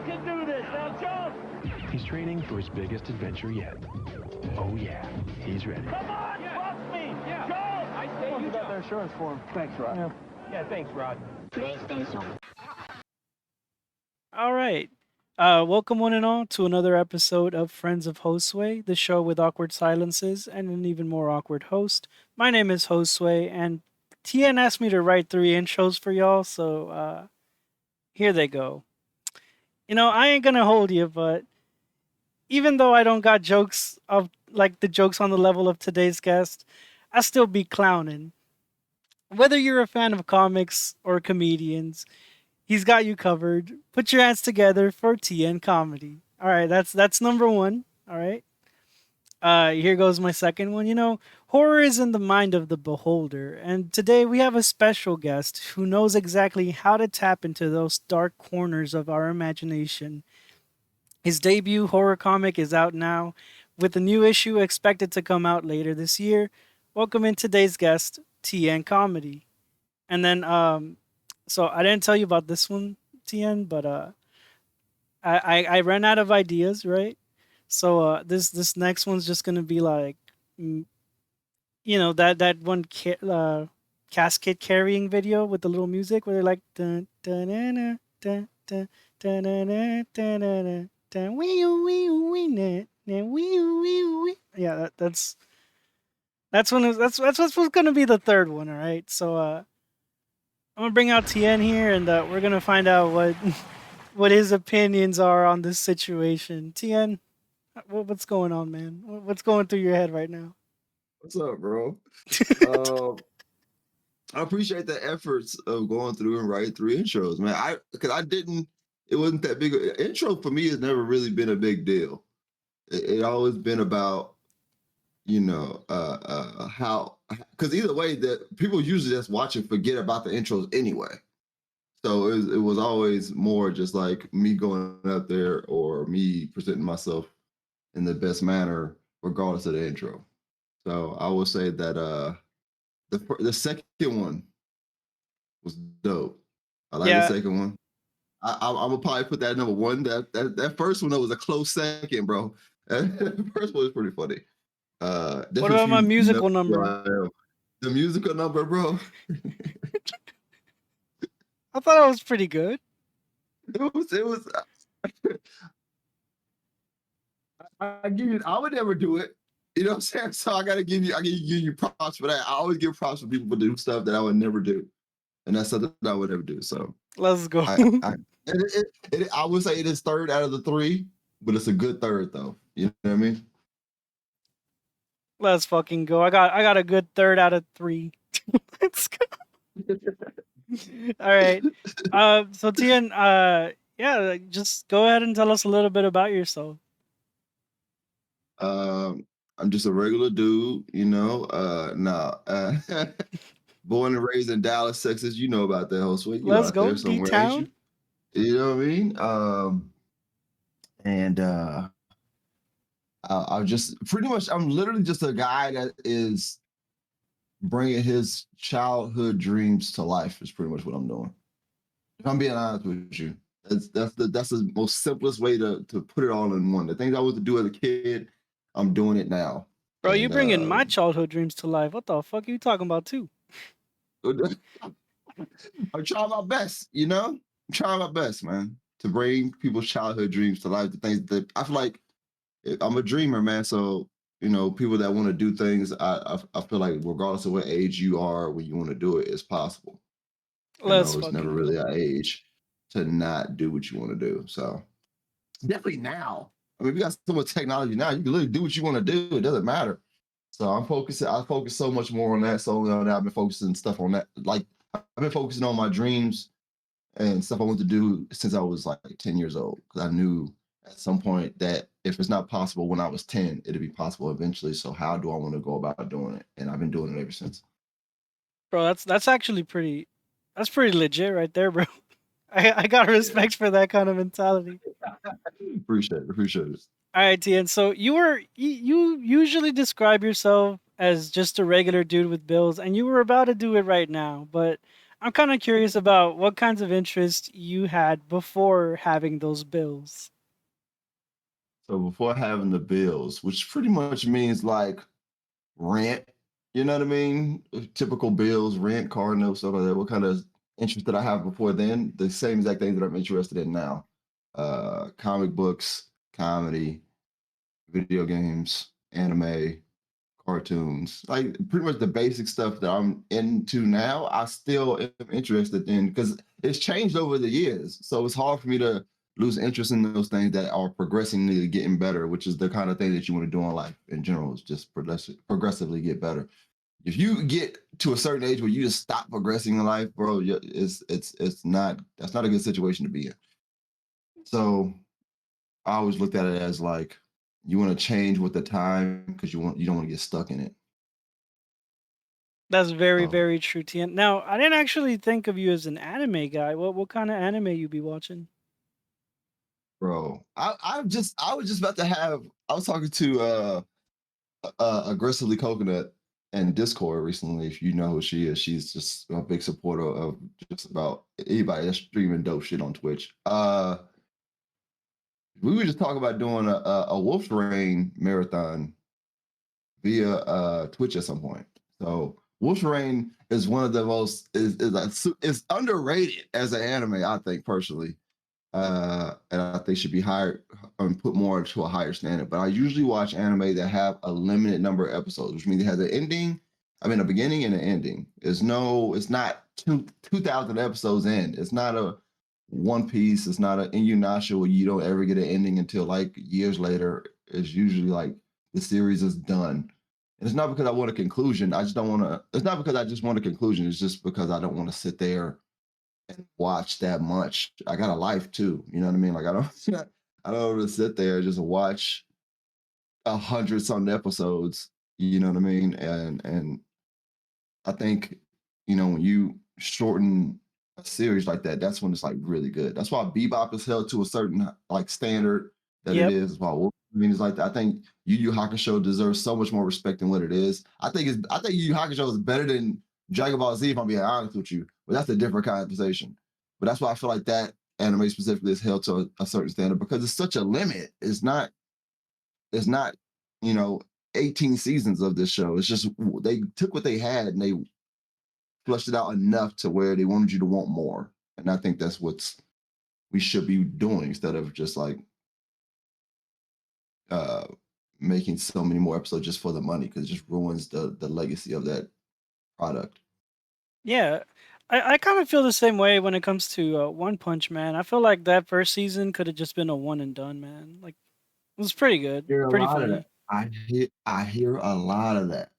can do this. Now jump. He's training for his biggest adventure yet. Oh yeah, he's ready. Come on, trust me. Yeah. Jump. I say you got jump. their insurance for him. Thanks, Rod. Yeah, thanks, Rod. All right. Welcome one and all to another episode of Friends of Hosway, the show with awkward silences and an even more awkward host. My name is Hosway, and TN asked me to write 3 intros for y'all, so here they go. You know, I ain't gonna hold you, but even though I don't got jokes of like the jokes on the level of today's guest, I still be clowning. Whether you're a fan of comics or comedians, he's got you covered. Put your hands together for TNComedy. All right, that's number 1. All right. Here goes my second one. You know, horror is in the mind of the beholder, and today we have a special guest who knows exactly how to tap into those dark corners of our imagination. His debut horror comic is out now, with a new issue expected to come out later this year. Welcome in today's guest, TNComedy. And then, so I didn't tell you about this one, TN, but I ran out of ideas, right? So this next one's just gonna be like, you know, that one casket carrying video with the little music where they're like dun dun dun dun dun dun dun dun dun dun wee wee wee wee. Yeah, that's one. That's what's gonna be the third one. All right, so I'm gonna bring out TN here, and we're gonna find out what what his opinions are on this situation. TN, what's going on, man? What's going through your head right now? What's up, bro? I appreciate the efforts of going through and writing 3 intros, man. It wasn't that big. Intro for me has never really been a big deal. It always been about, how, because either way, that people usually just watch and forget about the intros anyway. So it was always more just like me going up there or me presenting myself in the best manner, regardless of the intro. So I will say that the second one was dope. I like the second one. I'm gonna probably put that number 1. That first one, that was a close second, bro. The first one was pretty funny. What about my musical number? The musical number, bro. I thought it was pretty good. It was. I would never do it. You know what I'm saying? So I give you props for that. I always give props for people to do stuff that I would never do, and that's something that I would never do. So let's go. I would say it is third out of the 3, but it's a good third though. You know what I mean? Let's fucking go. I got a good third out of 3. Let's go. All right. So Tian, yeah, just go ahead and tell us a little bit about yourself. I'm just a regular dude, born and raised in Dallas, Texas. You know about that whole suite. Let's go, D-Town. You know what I mean? I'm just pretty much, I'm literally just a guy that is bringing his childhood dreams to life is pretty much what I'm doing. If I'm being honest with you, that's the most simplest way to put it all in one. The things I wanted to do as a kid, I'm doing it now. Bro, you bringing my childhood dreams to life. What the fuck are you talking about too? I'm trying my best, I'm trying my best, man, to bring people's childhood dreams to life. The things that I feel like I'm a dreamer, man. So, people that want to do things, I feel like regardless of what age you are, when you want to do it, it's possible. It's never really an age to not do what you want to do. So definitely now. I mean, we got so much technology now. You can literally do what you want to do. It doesn't matter. So I focus so much more on that. So I've been focusing stuff on that. Like I've been focusing on my dreams and stuff I want to do since I was like 10 years old. Because I knew at some point that if it's not possible when I was 10, it'll be possible eventually. So how do I want to go about doing it? And I've been doing it ever since. Bro, that's actually pretty legit right there, bro. I got respect for that kind of mentality. Appreciate it. All right, Tian. So you usually describe yourself as just a regular dude with bills, and you were about to do it right now, but I'm kind of curious about what kinds of interest you had before having those bills. So before having the bills, which pretty much means like rent, you know what I mean? Typical bills, rent, car notes, stuff like that. What kind of interest did I have before then? The same exact things that I'm interested in now. Comic books, comedy, video games, anime, cartoons, like pretty much the basic stuff that I'm into now. I still am interested in because it's changed over the years. So it's hard for me to lose interest in those things that are progressively getting better, which is the kind of thing that you want to do in life in general, is just progressively get better. If you get to a certain age where you just stop progressing in life, bro, it's not that's not a good situation to be in. So I always looked at it as like you want to change with the time because you don't want to get stuck in it. That's very, So, very true, Tien. Now, I didn't actually think of you as an anime guy. What kind of anime you be watching? bro, I was just about to have I was talking to aggressively coconut in Discord recently. If you know who she is, she's just a big supporter of just about anybody that's streaming dope shit on Twitch. We were just talking about doing a Wolf's Rain marathon via Twitch at some point. So Wolf's Rain is one of the most is underrated as an anime, I think personally. And I think should be higher and put more to a higher standard. But I usually watch anime that have a limited number of episodes, which means it has an ending. I mean, a beginning and an ending. It's not 2,000 episodes in. It's not a One Piece. It's not an Inuyasha where you don't ever get an ending until like years later. It's usually like the series is done. And it's not because I want a conclusion. I just don't want to. It's not because I just want a conclusion. It's just because I don't want to sit there and watch that much. I got a life too. You know what I mean? Like I don't I don't want to sit there and just watch 100 something episodes. You know what I mean? And I think, when you shorten a series like that, that's when it's like really good. That's why Bebop is held to a certain like standard that it Yep. is. Well, I mean, it's like that. I think Yu Yu Hakusho deserves so much more respect than what it is. I think Yu Yu Hakusho is better than Dragon Ball Z, if I'm being honest with you. But that's a different conversation. But that's why I feel like that anime specifically is held to a certain standard because it's such a limit. It's not, you know, 18 seasons of this show. It's just they took what they had and they flushed it out enough to where they wanted you to want more. And I think that's what we should be doing instead of just like uh making so many more episodes just for the money because it just ruins the legacy of that product. Yeah. I kind of feel the same way when it comes to One Punch Man. I feel like that first season could have just been a one and done, man. Like, it was pretty good, Hear a pretty lot of that. funny. I hear a lot of that.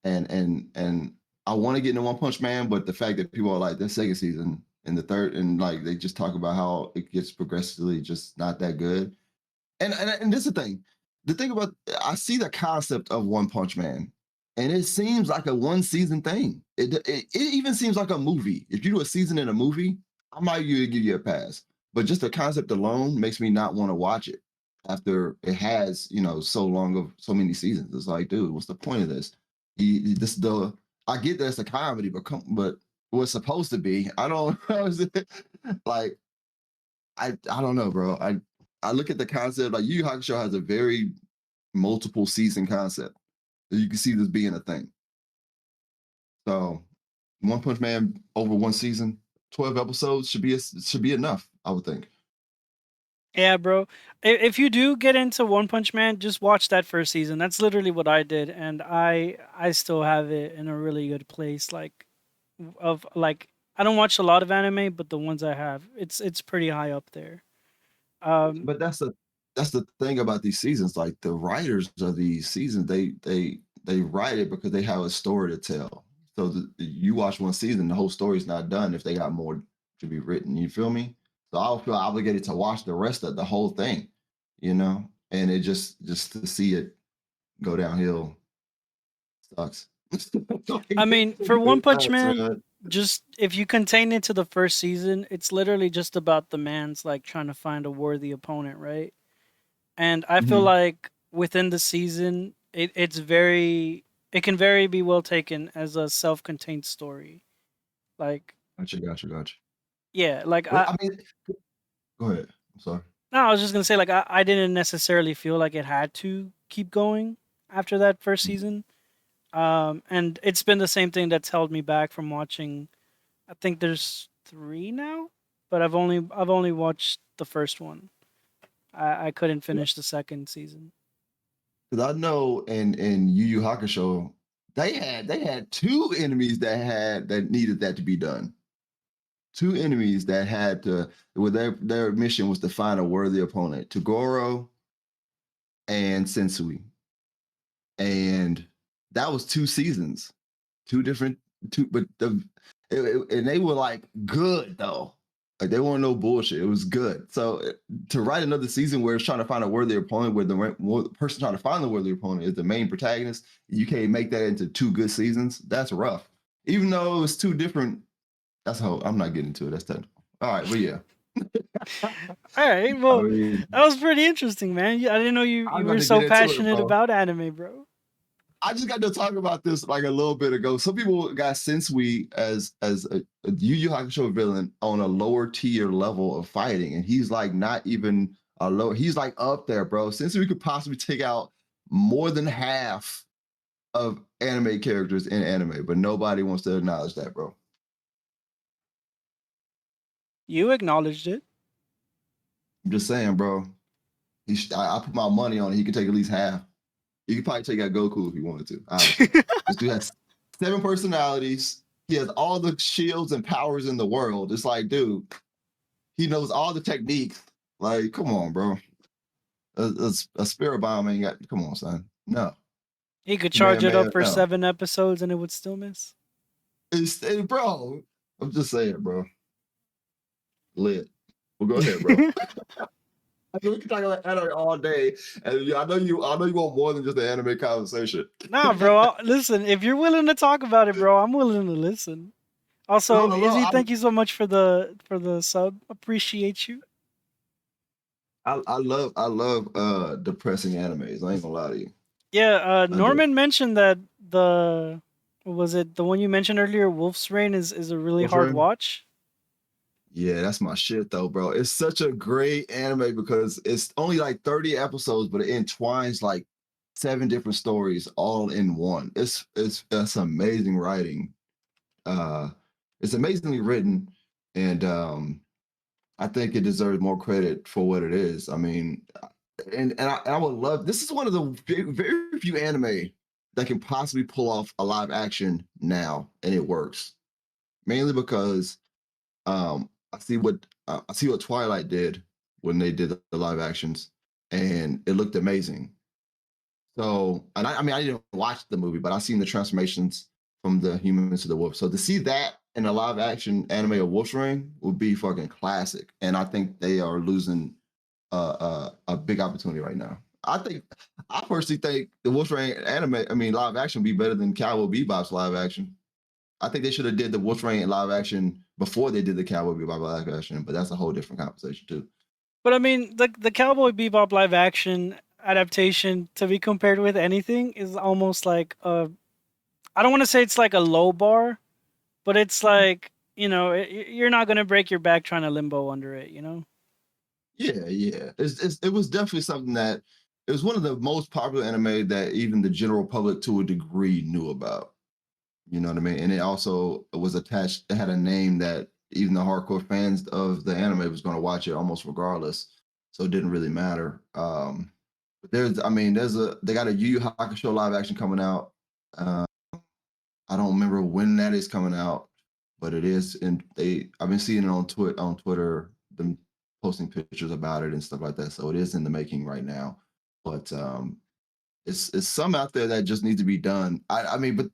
And I want to get into One Punch Man, but the fact that people are like the second season and the third and like they just talk about how it gets progressively just not that good. And this is the thing. The thing about I see the concept of One Punch Man, and it seems like a one season thing. It even seems like a movie. If you do a season in a movie, I might give you a pass. But just the concept alone makes me not want to watch it after it has so long of so many seasons. It's like, dude, what's the point of this? This the I get that it's a comedy, but what's supposed to be, I don't like I don't know, bro. I look at the concept like Yu Yu Hakusho has a very multiple season concept. You can see this being a thing. So One Punch Man over one season, 12 episodes should be enough, I would think. Yeah, bro. If you do get into One Punch Man, just watch that first season. That's literally what I did, and I still have it in a really good place. Like I don't watch a lot of anime, but the ones I have, it's pretty high up there. Um, But that's the thing about these seasons. Like the writers of these seasons, they write it because they have a story to tell. So you watch one season, the whole story's not done if they got more to be written. You feel me? So I'll feel obligated to watch the rest of the whole thing, and it just to see it go downhill sucks. I mean, for One It Punch sucks, Man, man. just if you contain it to the first season, it's literally just about the man's like trying to find a worthy opponent, right? And I feel Mhm. like within the season, it can very be well taken as a self-contained story. Like, Gotcha. yeah, like But I mean, go ahead. I'm sorry. no, I was just gonna say like I didn't necessarily feel like it had to keep going after that first season. And it's been the same thing that's held me back from watching. I think there's 3 now, but I've only watched the first one. I couldn't finish the second season. Because I know in Yu Yu Hakusho, they had two enemies that needed that to be done. Two enemies that had to where their mission was to find a worthy opponent, Toguro and Sensui. And that was 2 seasons, two different but and they were like good though. Like they weren't no bullshit. It was good. So to write another season where it's trying to find a worthy opponent, where the person trying to find the worthy opponent is the main protagonist, you can't make that into 2 good seasons. That's rough. Even though it's 2 different. That's how I'm not getting into it. That's technical. All right, but yeah. All right, well, I mean, that was pretty interesting, man. I didn't know you I'm were about to so get into it, passionate bro. about anime, bro. I just got to talk about this like a little bit ago. Some people got Sensui as a Yu Yu Hakusho villain on a lower tier level of fighting, and he's like not even a low. He's like up there, bro. Sensui could possibly take out more than half of anime characters in anime, but nobody wants to acknowledge that, bro. You acknowledged it. I'm just saying, bro. I put my money on it. He could take at least half. He could probably take out Goku if he wanted to. Honestly. This dude has 7 personalities. He has all the shields and powers in the world. It's like, dude, he knows all the techniques. Like, come on, bro. A spirit bomb ain't got. Come on, son. No, He could he may charge it up for no. 7 episodes and it would still miss. Bro. I'm just saying, bro. Lit. Well, go ahead, bro. We can talk about anime all day, and I know you want more than just the anime conversation. Nah, bro. Listen, if you're willing to talk about it, bro, I'm willing to listen. Also, No, Izzy, thank you so much for the sub. Appreciate you. I love depressing animes. I ain't gonna lie to you. Yeah, I do. Norman mentioned that the what was it the one you mentioned earlier, Wolf's Rain is a really What's hard right? watch. Yeah, that's my shit though, bro. It's such a great anime because it's only like 30 episodes, but it entwines like 7 different stories all in one. It's amazing writing. Uh it's amazingly written, and I think it deserves more credit for what it is. I mean, and I would love, this is one of the very few anime that can possibly pull off a live action now and it works. Mainly because I see what Twilight did when they did the live actions, and it looked amazing. So, and I mean, I didn't watch the movie, but I seen the transformations from the humans to the wolf. So to see that in a live action anime of Wolf's Rain would be fucking classic. And I think they are losing a big opportunity right now. I personally think the Wolf's Rain live action would be better than Cowboy Bebop's live action. I think they should have did the Wolf's Rain live action before they did the Cowboy Bebop live action, but that's a whole different conversation too. But I mean, the Cowboy Bebop live action adaptation to be compared with anything is almost like a. I don't want to say it's like a low bar, but it's like you're not gonna break your back trying to limbo under it. Yeah. It was definitely something that it was one of the most popular anime that even the general public to a degree knew about. You know what I mean? And it also was attached, it had a name that even the hardcore fans of the anime was going to watch it almost regardless. So it didn't really matter. But they got a Yu Yu Hakusho live action coming out. I don't remember when that is coming out, but it is. And I've been seeing it on Twitter, them posting pictures about it and stuff like that. So it is in the making right now. But it's some out there that just needs to be done. I mean, but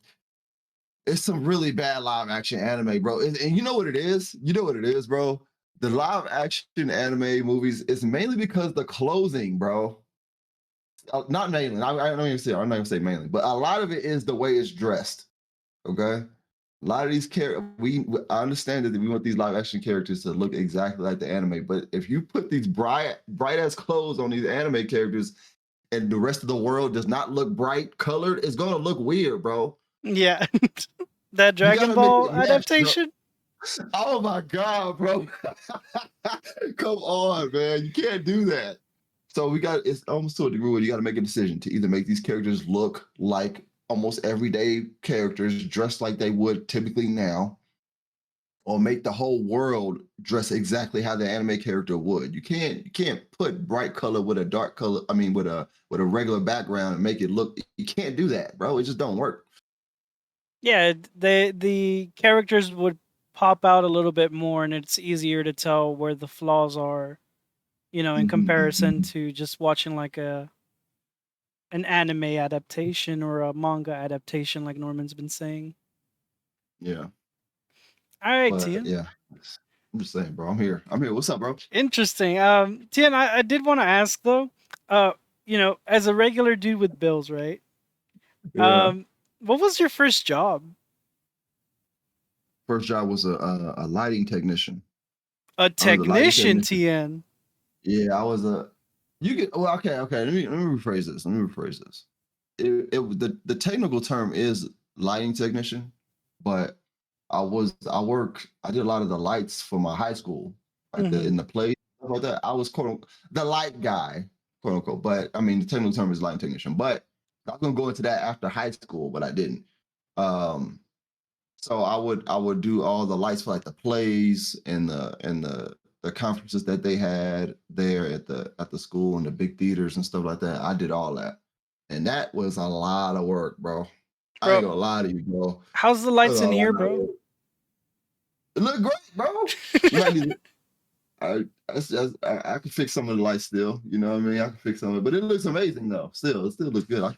it's some really bad live action anime, bro. And you know what it is? You know what it is, bro? The live action anime movies is mainly because the clothing, bro. Not mainly. I don't even say. I'm not gonna say mainly, but a lot of it is the way it's dressed. Okay, a lot of these characters. I understand that we want these live action characters to look exactly like the anime, but if you put these bright ass clothes on these anime characters, and the rest of the world does not look bright colored, it's gonna look weird, bro. Yeah, that You Dragon gotta make Ball it match, bro. adaptation. Oh my God, bro. Come on, man. You can't do that. So it's almost to a degree where you got to make a decision to either make these characters look like almost everyday characters dressed like they would typically now, or make the whole world dress exactly how the anime character would. You can't put bright color with a dark color. I mean, with a regular background and make it look. You can't do that, bro. It just don't work. Yeah, the characters would pop out a little bit more, and it's easier to tell where the flaws are. In comparison to just watching like an anime adaptation or a manga adaptation, like Norman's been saying. Yeah, All right, but Tian. yeah, I'm just saying, bro. I'm here. I'm here. What's up, bro? Interesting. Tian, I did want to ask though. Uh, as a regular dude with bills, right? Yeah. Um, what was your first job? First job was a lighting technician. A I was a lighting technician, technician. Tian. Yeah, I was a. You get well. Okay. Let me rephrase this. The technical term is lighting technician, but I did a lot of the lights for my high school, like Mm-hmm. in the play stuff like that. I was the light guy, quote unquote. But I mean, the technical term is lighting technician. But I was gonna go into that after high school, but I didn't. Um, so I would do all the lights for like the plays and the conferences that they had there at the school and the big theaters and stuff like that. I did all that. And that was a lot of work, bro. I ain't Bro, gonna lie to you, bro. how's the That was lights a in lot here, of bro? work. It looked great, bro. You might need to, I can fix some of the lights still. You know what I mean? I can fix some of it, but it looks amazing though. It still looks good. I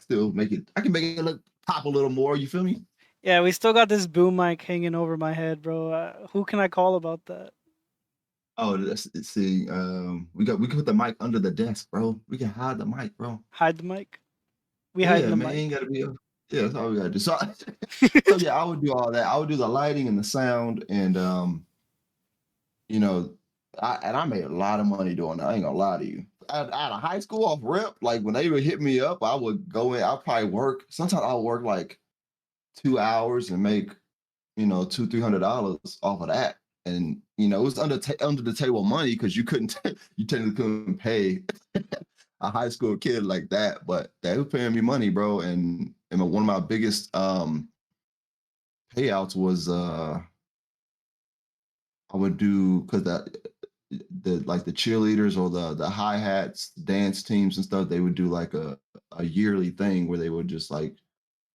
can make it look pop a little more. You feel me? Yeah, we still got this boom mic hanging over my head, bro. Who can I call about that? Oh, see. We can put the mic under the desk, bro. We can hide the mic, bro. Hide the mic. We hide Yeah, the man, ain't mic. gotta be. Yeah, that's all we gotta do. So, so yeah, I would do all that. I would do the lighting and the sound, and you know, I made a lot of money doing that. I ain't gonna lie to you. Out of high school off rip, like when they would hit me up, I would go in. I'd probably work. Sometimes I'll work like 2 hours and make $200-300 off of that. And it was under the table money because you technically couldn't pay a high school kid like that, but they were paying me money, bro. And one of my biggest payouts was I would do because the like the cheerleaders or the hi hats, dance teams and stuff. They would do like a yearly thing where they would just like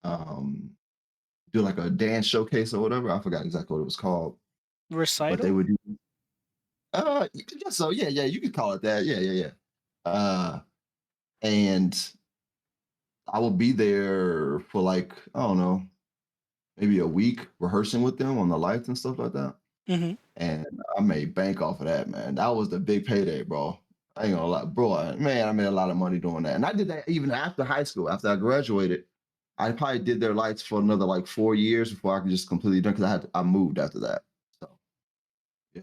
um do like a dance showcase or whatever. I forgot exactly what it was called, but they Recital? would do. I guess so. Yeah, you could call it that. Yeah. Uh, and I would be there for like I don't know, maybe a week rehearsing with them on the lights and stuff like that. Mm-hmm. And I made bank off of that, man. That was the big payday, bro. I ain't gonna lie, bro. Man, I made a lot of money doing that, and I did that even after high school. After I graduated, I probably did their lights for another like 4 years before I could just completely done because I moved after that. So yeah,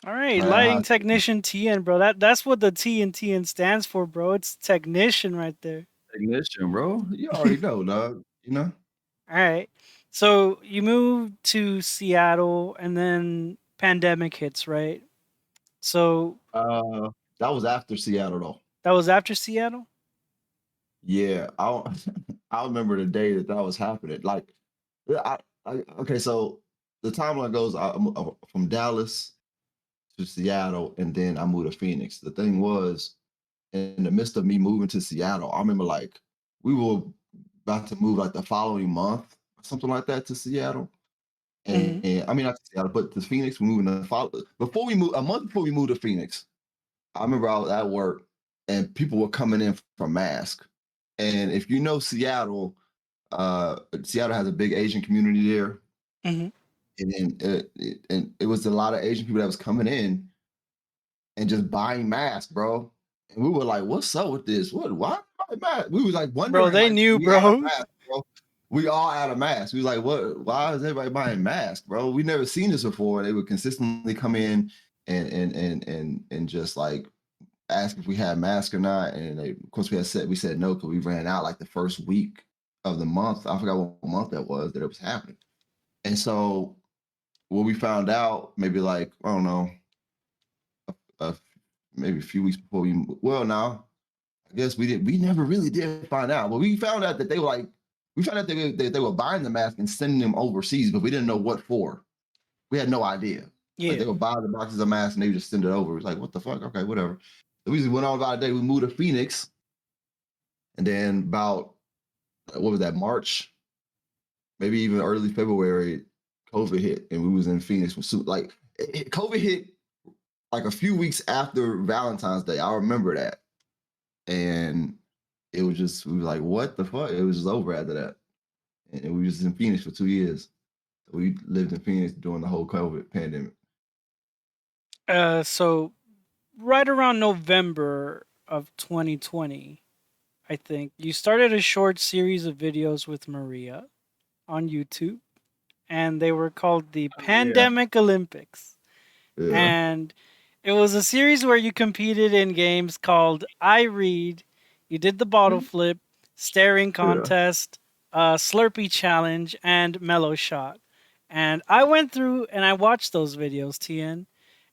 All right, right out of lighting high school. technician TN, bro. That's what the T and TN stands for, bro. It's technician right there. Ignition, bro. You already know, dog. You know. All right. So you moved to Seattle and then pandemic hits, right? So Uh, that was after Seattle, though. that was after Seattle? Yeah, I remember the day that was happening. Like, okay, so the timeline goes I'm from Dallas to Seattle, and then I moved to Phoenix. The thing was, in the midst of me moving to Seattle, I remember like we were about to move like the following month, something like that, to Seattle. Mm-hmm. And I mean not to Seattle, but to Phoenix. We moved before we moved a month before we moved to Phoenix. I remember I was at work and people were coming in for masks. And if you know Seattle, Seattle has a big Asian community there. Mm-hmm. And then it was a lot of Asian people that was coming in and just buying masks, bro. And we were like, what's up with this? Why mask? We was like Bro, wondering, they like, knew, we out of bro. masks, bro. We all out of masks. We was like, why is everybody buying masks, bro? We never seen this before. They would consistently come in and just like ask if we had masks or not, and of course we said no because we ran out like the first week of the month. I forgot what month that was that it was happening, and so what we found out, maybe like, I don't know, uh, maybe a few weeks before now, I guess we never really did find out, but we found out that they were like, we found out that they were buying the mask and sending them overseas, but we didn't know what for. We had no idea. Like Yeah. they would buy the boxes of masks and they would just send it over. It was like, what the fuck? Okay, whatever. So we just went on about a day. We moved to Phoenix, and then about what was that, March, maybe even early February, COVID hit, and we was in Phoenix. Like COVID hit like a few weeks after Valentine's Day. I remember that, and it was just, we were like, what the fuck? It was just over after that, and we was in Phoenix for 2 years. We lived in Phoenix during the whole COVID pandemic. So right around November of 2020, I think you started a short series of videos with Maria on YouTube, and they were called the Pandemic Olympics. Yeah. And it was a series where you competed in games called I Read, you did the bottle flip, staring contest, Slurpee challenge, and mellow shot. And I went through and I watched those videos, TN.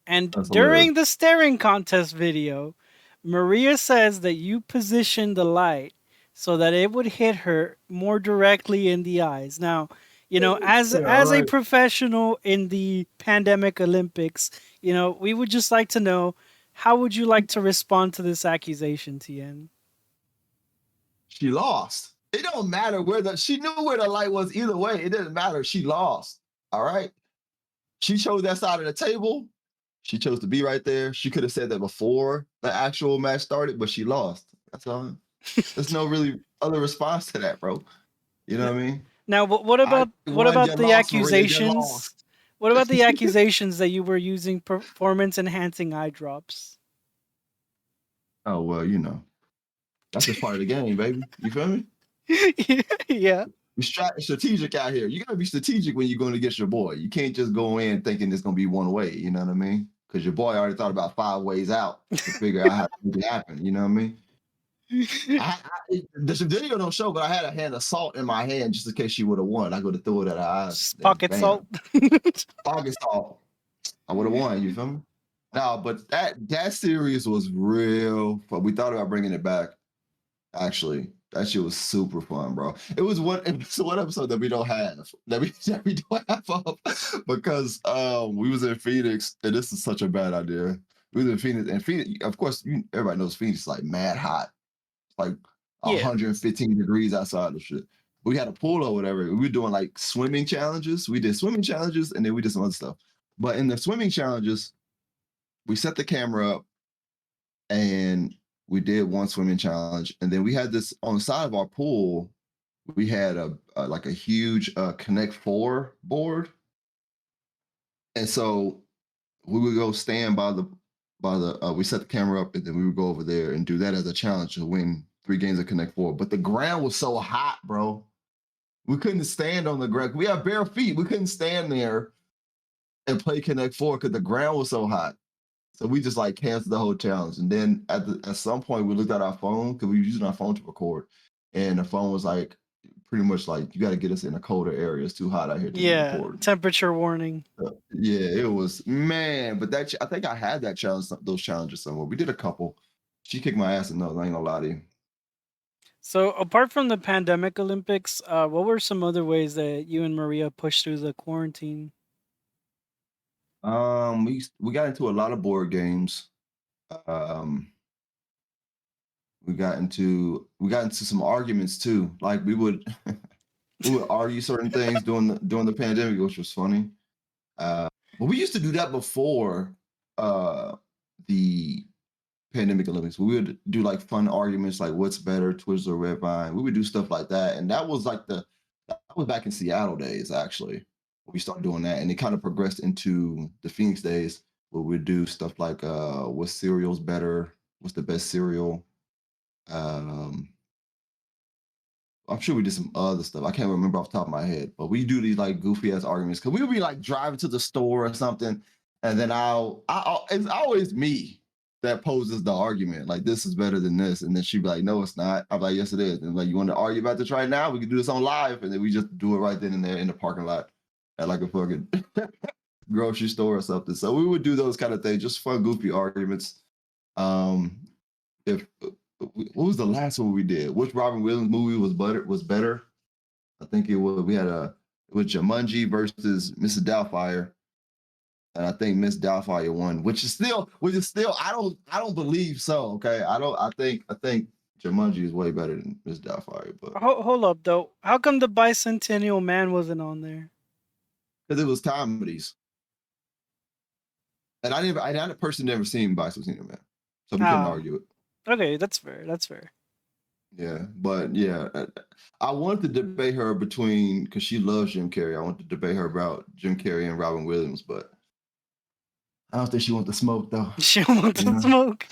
And That's during hilarious. the staring contest video, Maria says that you positioned the light so that it would hit her more directly in the eyes. Now, you know, as a right. professional in the Pandemic Olympics, you know, we would just like to know, how would you like to respond to this accusation, TN? She lost. It don't matter she knew where the light was either way. It didn't matter. She lost. All right. She chose that side of the table. She chose to be right there. She could have said that before the actual match started, but she lost. That's all. There's no really other response to that, bro. You know what I mean? Now, what about You the lost, Maria, you accusations? lost. What about the accusations that you were using performance enhancing eye drops? Oh, well, you know, that's just part of the game, baby. You feel me? Yeah. Be strategic out here. You gotta be strategic when you're going against your boy. You can't just go in thinking it's gonna be one way. You know what I mean? Because your boy already thought about 5 ways out to figure out how to make it happen. You know what I mean? The video don't show, but I had a hand of salt in my hand just in case she would have won. I would have threw it at her eyes. Just pocket salt. Pocket salt. I would have won. You feel me? No, but that series was real fun. We thought about bringing it back. Actually, that shit was super fun, bro. It was one episode that we don't have that we don't have up because we was in Phoenix, and this is such a bad idea. We was in Phoenix, and Phoenix, of course, everybody knows Phoenix is like mad hot, like Yeah. 115 degrees outside of shit. We had a pool or whatever. We were doing like swimming challenges. We did swimming challenges, and then we did some other stuff. But in the swimming challenges, we set the camera up, and we did one swimming challenge, and then we had this on the side of our pool. We had like a huge Connect Four board, and so we would go stand by the we set the camera up, and then we would go over there and do that as a challenge to win 3 games of Connect Four. But the ground was so hot, bro. We couldn't stand on the ground. We have bare feet. We couldn't stand there and play Connect Four because the ground was so hot. So we just like canceled the whole challenge. And then at some point we looked at our phone because we were using our phone to record. And the phone was like pretty much like, you got to get us in a colder area. It's too hot out here to record. Temperature warning. Yeah, it was, man. But I think I had those challenges somewhere. We did a couple. She kicked my ass in those. I ain't gonna lie to you. So apart from the Pandemic Olympics, what were some other ways that you and Maria pushed through the quarantine? We got into a lot of board games. We got into some arguments too. Like we would argue certain things during the pandemic, which was funny. But we used to do that before the Pandemic Olympics. We would do like fun arguments, like what's better, Twizzler or Red Vine. We would do stuff like that, and that was back in Seattle days actually. We started doing that, and it kind of progressed into the Phoenix days where we'd do stuff like what cereal's better, what's the best cereal. I'm sure we did some other stuff. I can't remember off the top of my head, but we do these like goofy ass arguments because we would be like driving to the store or something, and then it's always me that poses the argument, like this is better than this, and then she'd be like, no, it's not. I'm like, yes, it is. And like, you want to argue about this right now? We can do this on live, and then we just do it right then and there in the parking lot at like a fucking grocery store or something. So we would do those kind of things, just fun, goofy arguments. If what was the last one we did? Which Robin Williams movie was better? I think it was. It was Jumanji versus Mrs. Doubtfire, and I think Miss Doubtfire won, which is still. I don't believe so. Okay, I think Jumanji is way better than Miss Doubtfire, but Hold up though. How come the Bicentennial Man wasn't on there? because it was comedies, and I personally never seen Bicentennial Man, so we couldn't argue it. Okay, that's fair. That's fair. Yeah, but yeah, I wanted to debate her between because she loves Jim Carrey. I want to debate her about Jim Carrey and Robin Williams, but I don't think she wants to smoke though. She wants to smoke.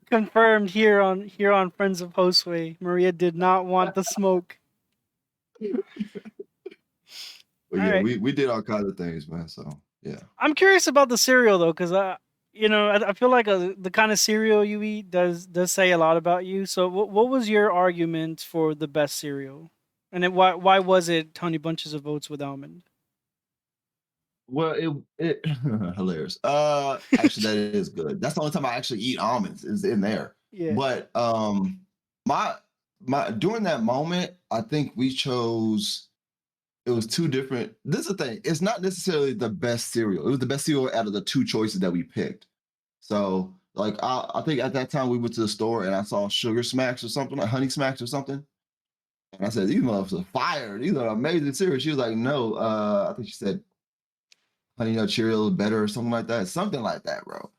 Confirmed here on Friends of Hosway. Maria did not want the smoke. But yeah, we did all kinds of things, man. So yeah, I'm curious about the cereal though, because I feel like the kind of cereal you eat does say a lot about you. So what was your argument for the best cereal, and then why was it Honey Bunches of Oats with almond? well, it hilarious. Actually, that is good. That's the only time I actually eat almonds is in there. Yeah. But my during that moment, I think we chose. It was two different. This is the thing. It's not necessarily the best cereal. It was the best cereal out of the two choices that we picked. So, like, I think at that time we went to the store and I saw Sugar Smacks or something, like Honey Smacks or something. And I said, "These motherfuckers are fire. These are amazing cereal." She was like, "No." I think she said, "Honey Nut Cheerios better" or something like that, bro.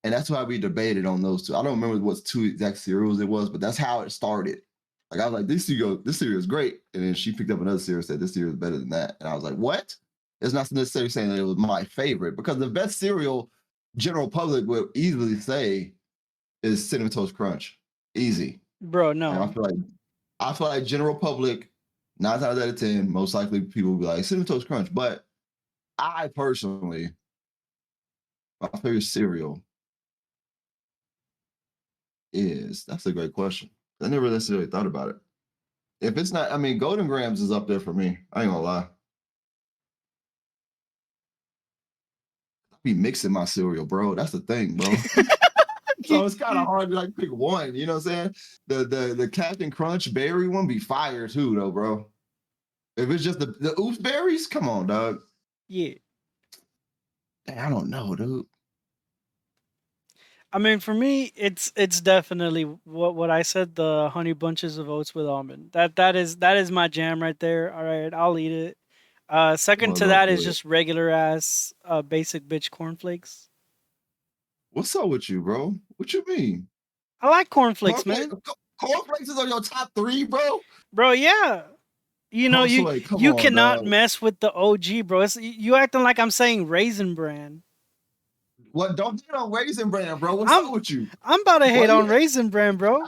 And that's why we debated on those two. I don't remember what two exact cereals it was, but that's how it started. Like I was like, this cereal is great. And then she picked up another cereal and said, this cereal is better than that. And I was like, what? It's not necessarily saying that it was my favorite because the best cereal general public would easily say is Cinnamon Toast Crunch. Easy. Bro, no. And I feel like general public, 9 times out of 10, most likely people will be like Cinnamon Toast Crunch. But I personally, my favorite cereal that's a great question. I never necessarily thought about it. If it's not, I mean, Golden Grams is up there for me. I ain't gonna lie. I be mixing my cereal, bro. That's the thing, bro. So it's kind of hard to like pick one. You know what I'm saying? The Captain Crunch berry one be fire too, though, bro. If it's just the Oops berries, come on, dog. Yeah. Dang, I don't know, dude. I mean, for me, it's definitely what I said. The Honey Bunches of Oats with almond. That is my jam right there. All right, I'll eat it. Second to that is just regular ass basic bitch cornflakes. What's up with you, bro? What you mean? I like cornflakes, man. Cornflakes is on your top 3, bro? Bro, yeah. You know, you cannot mess with the OG, bro. You acting like I'm saying Raisin Bran. What? Don't hate on Raisin Bran, bro. What's up with you? I'm about to hate on Raisin Bran, bro.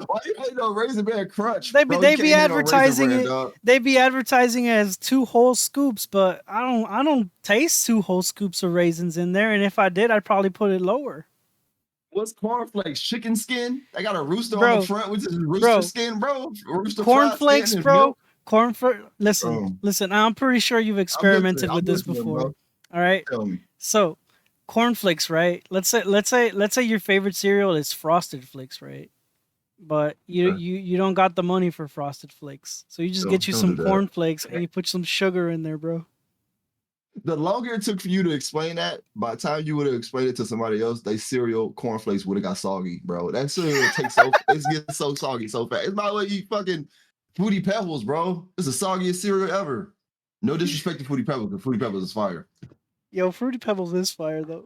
Why you hating on Raisin Bran Crunch? They be advertising it. They be advertising it as 2 whole scoops, but I don't taste 2 whole scoops of raisins in there. And if I did, I'd probably put it lower. What's cornflakes? Chicken skin? I got a rooster on the front, which is rooster skin, bro. Cornflakes, bro. Listen. I'm pretty sure you've experimented with this before. Bro. All right. Tell me. So, cornflakes, right? Let's say your favorite cereal is Frosted Flakes, right? But you don't got the money for Frosted Flakes, so you just get you some cornflakes and you put some sugar in there, bro. The longer it took for you to explain that, by the time you would have explained it to somebody else, they cereal cornflakes would have got soggy, bro. That cereal takes it gets so soggy so fast. It's not like you fucking Fruity Pebbles, bro. It's the soggiest cereal ever. No disrespect to Fruity Pebbles, but Fruity Pebbles is fire. Yo, Fruity Pebbles is fire though.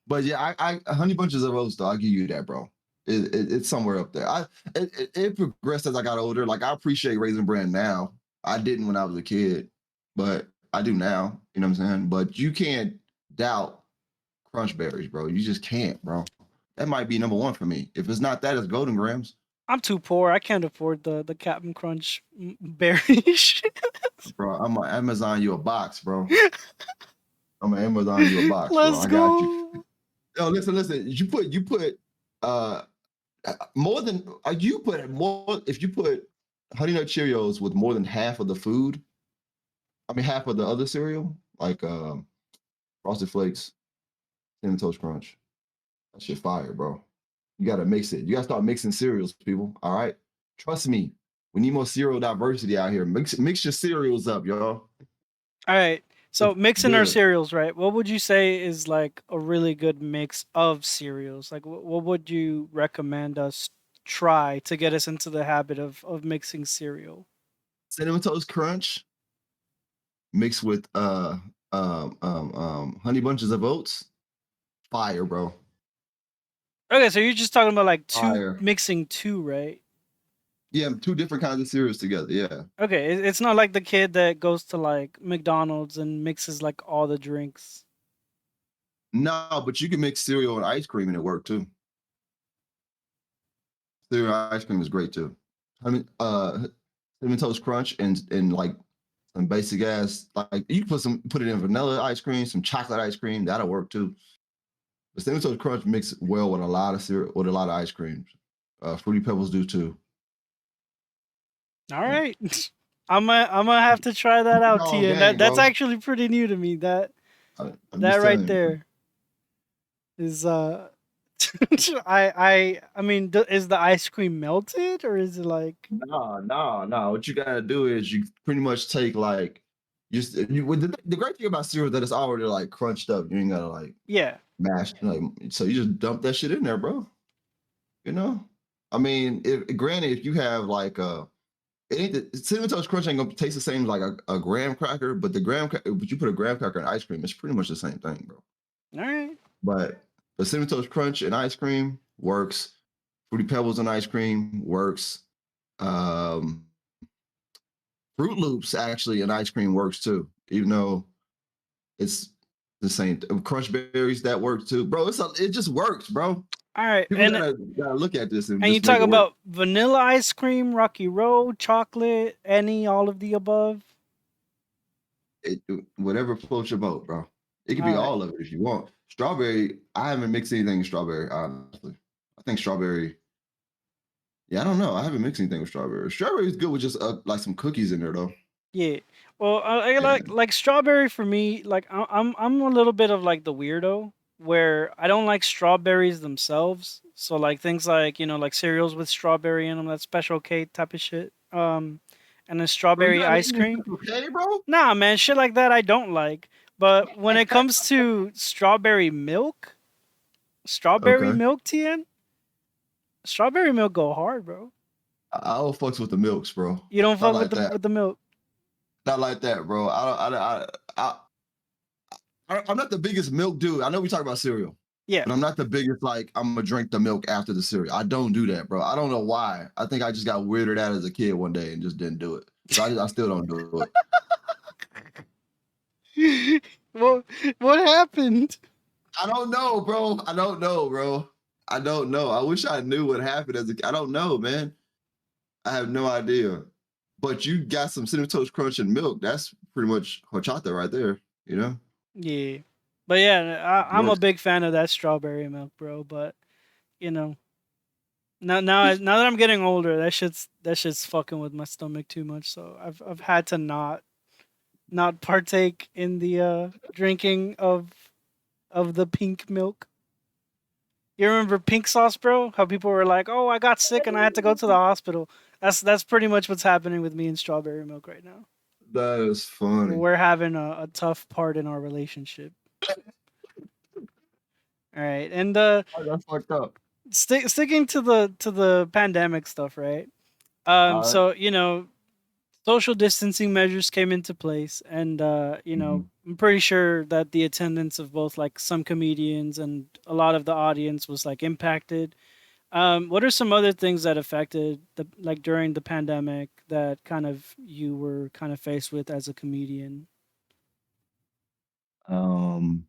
But yeah, I Honey Bunches of Oats though, I'll give you that, bro. It's somewhere up there. It progressed as I got older. Like I appreciate Raisin Bran now. I didn't when I was a kid, but I do now. You know what I'm saying? But you can't doubt Crunch Berries, bro. You just can't, bro. That might be number 1 for me. If it's not that, it's Golden Grams. I'm too poor. I can't afford the Captain Crunch berries. Bro, I'm gonna Amazon you a box, bro. I'm gonna Amazon you a box. Let's bro. go. I got you. Yo, listen. You put more than you put more. If you put Honey Nut Cheerios with more than half of the food, I mean half of the other cereal, like Frosted Flakes, Cinnamon Toast Crunch. That shit fire, bro. You gotta mix it. You gotta start mixing cereals, people. All right. Trust me. We need more cereal diversity out here. Mix your cereals up, y'all. All right. So It's mixing our good. cereals, right? What would you say is like a really good mix of cereals? Like, what would you recommend us try to get us into the habit of mixing cereal? Cinnamon Toast Crunch mixed with honey bunches of oats. Fire, bro. Okay, so you're just talking about like Fire. mixing two, right? Yeah, two different kinds of cereals together. Yeah. Okay, it's not like the kid that goes to like McDonald's and mixes like all the drinks. No, but you can mix cereal and ice cream and it work too. Cereal and ice cream is great too. I mean, Cinnamon Toast Crunch and like some basic ass like you put it in vanilla ice cream, some chocolate ice cream, that'll work too. But Cinnamon Toast Crunch mix well with a lot of cereal with a lot of ice creams. Fruity Pebbles do too. All right. I'm gonna have to try that out, Dog Tia. gang, That's bro. actually pretty new to me. That I'm that just right telling you, bro. there is I mean, is the ice cream melted or is it like No. What you gotta do is you pretty much take like the great thing about cereal is that it's already like crunched up. You ain't gotta like yeah. mash like so you just dump that shit in there, bro. You know? I mean, if you have like it ain't the cinnamon toast crunch ain't gonna taste the same as like a graham cracker, but but you put a graham cracker in ice cream, it's pretty much the same thing, bro. All right. But the cinnamon toast crunch and ice cream works. Fruity Pebbles and ice cream works. Um, Fruit Loops actually and ice cream works too, even though it's the same. Crunch berries that works too, bro. It just works, bro. All right. People gotta look at this and And you just make talk it work. about vanilla ice cream, Rocky Road, chocolate, all of the above. Whatever floats your boat, bro. It could All be right. all of it if you want. Strawberry, I haven't mixed anything in strawberry, honestly. I think strawberry. Yeah, I don't know. I haven't mixed anything with strawberry. Strawberry is good with just like some cookies in there, though. Yeah. Well, I Yeah. like strawberry for me. Like I'm a little bit of like the weirdo where I don't like strawberries themselves. So like things like like cereals with strawberry in them, that special K type of shit. And then Bro, you strawberry not ice eating cream. this okay, bro? Nah, man, shit like that I don't like. But when it comes to strawberry Okay. milk, TN, strawberry milk go hard, bro. I don't fucks with the milks, bro. You don't Not fuck with like the that. milk. Not like that, bro. I'm not the biggest milk dude. I know we talk about cereal, Yeah. but I'm not the biggest like I'm gonna drink the milk after the cereal. I don't do that, bro. I don't know why. I think I just got weirded out as a kid one day and just didn't do it. So I still don't do it. what happened? I don't know, bro. I don't know, bro. I don't know. I wish I knew what happened as a kid. I don't know, man. I have no idea. But you got some cinnamon toast crunch and milk. That's pretty much horchata right there, you know? Yeah. But yeah, I'm a Works. big fan of that strawberry milk, bro. But you know, now that I'm getting older, that shit's fucking with my stomach too much. So I've had to not partake in the drinking of the pink milk. You remember pink sauce, bro? How people were like, "Oh, I got sick and I had to go to the hospital." That's pretty much what's happening with me and strawberry milk right now. That is funny. We're having a tough part in our relationship. All right, and That's fucked up. sticking to the pandemic stuff, right? All right. So social distancing measures came into place, and I'm pretty sure that the attendance of both like some comedians and a lot of the audience was like impacted. What are some other things that affected the like during the pandemic that kind of you were kind of faced with as a comedian? Um,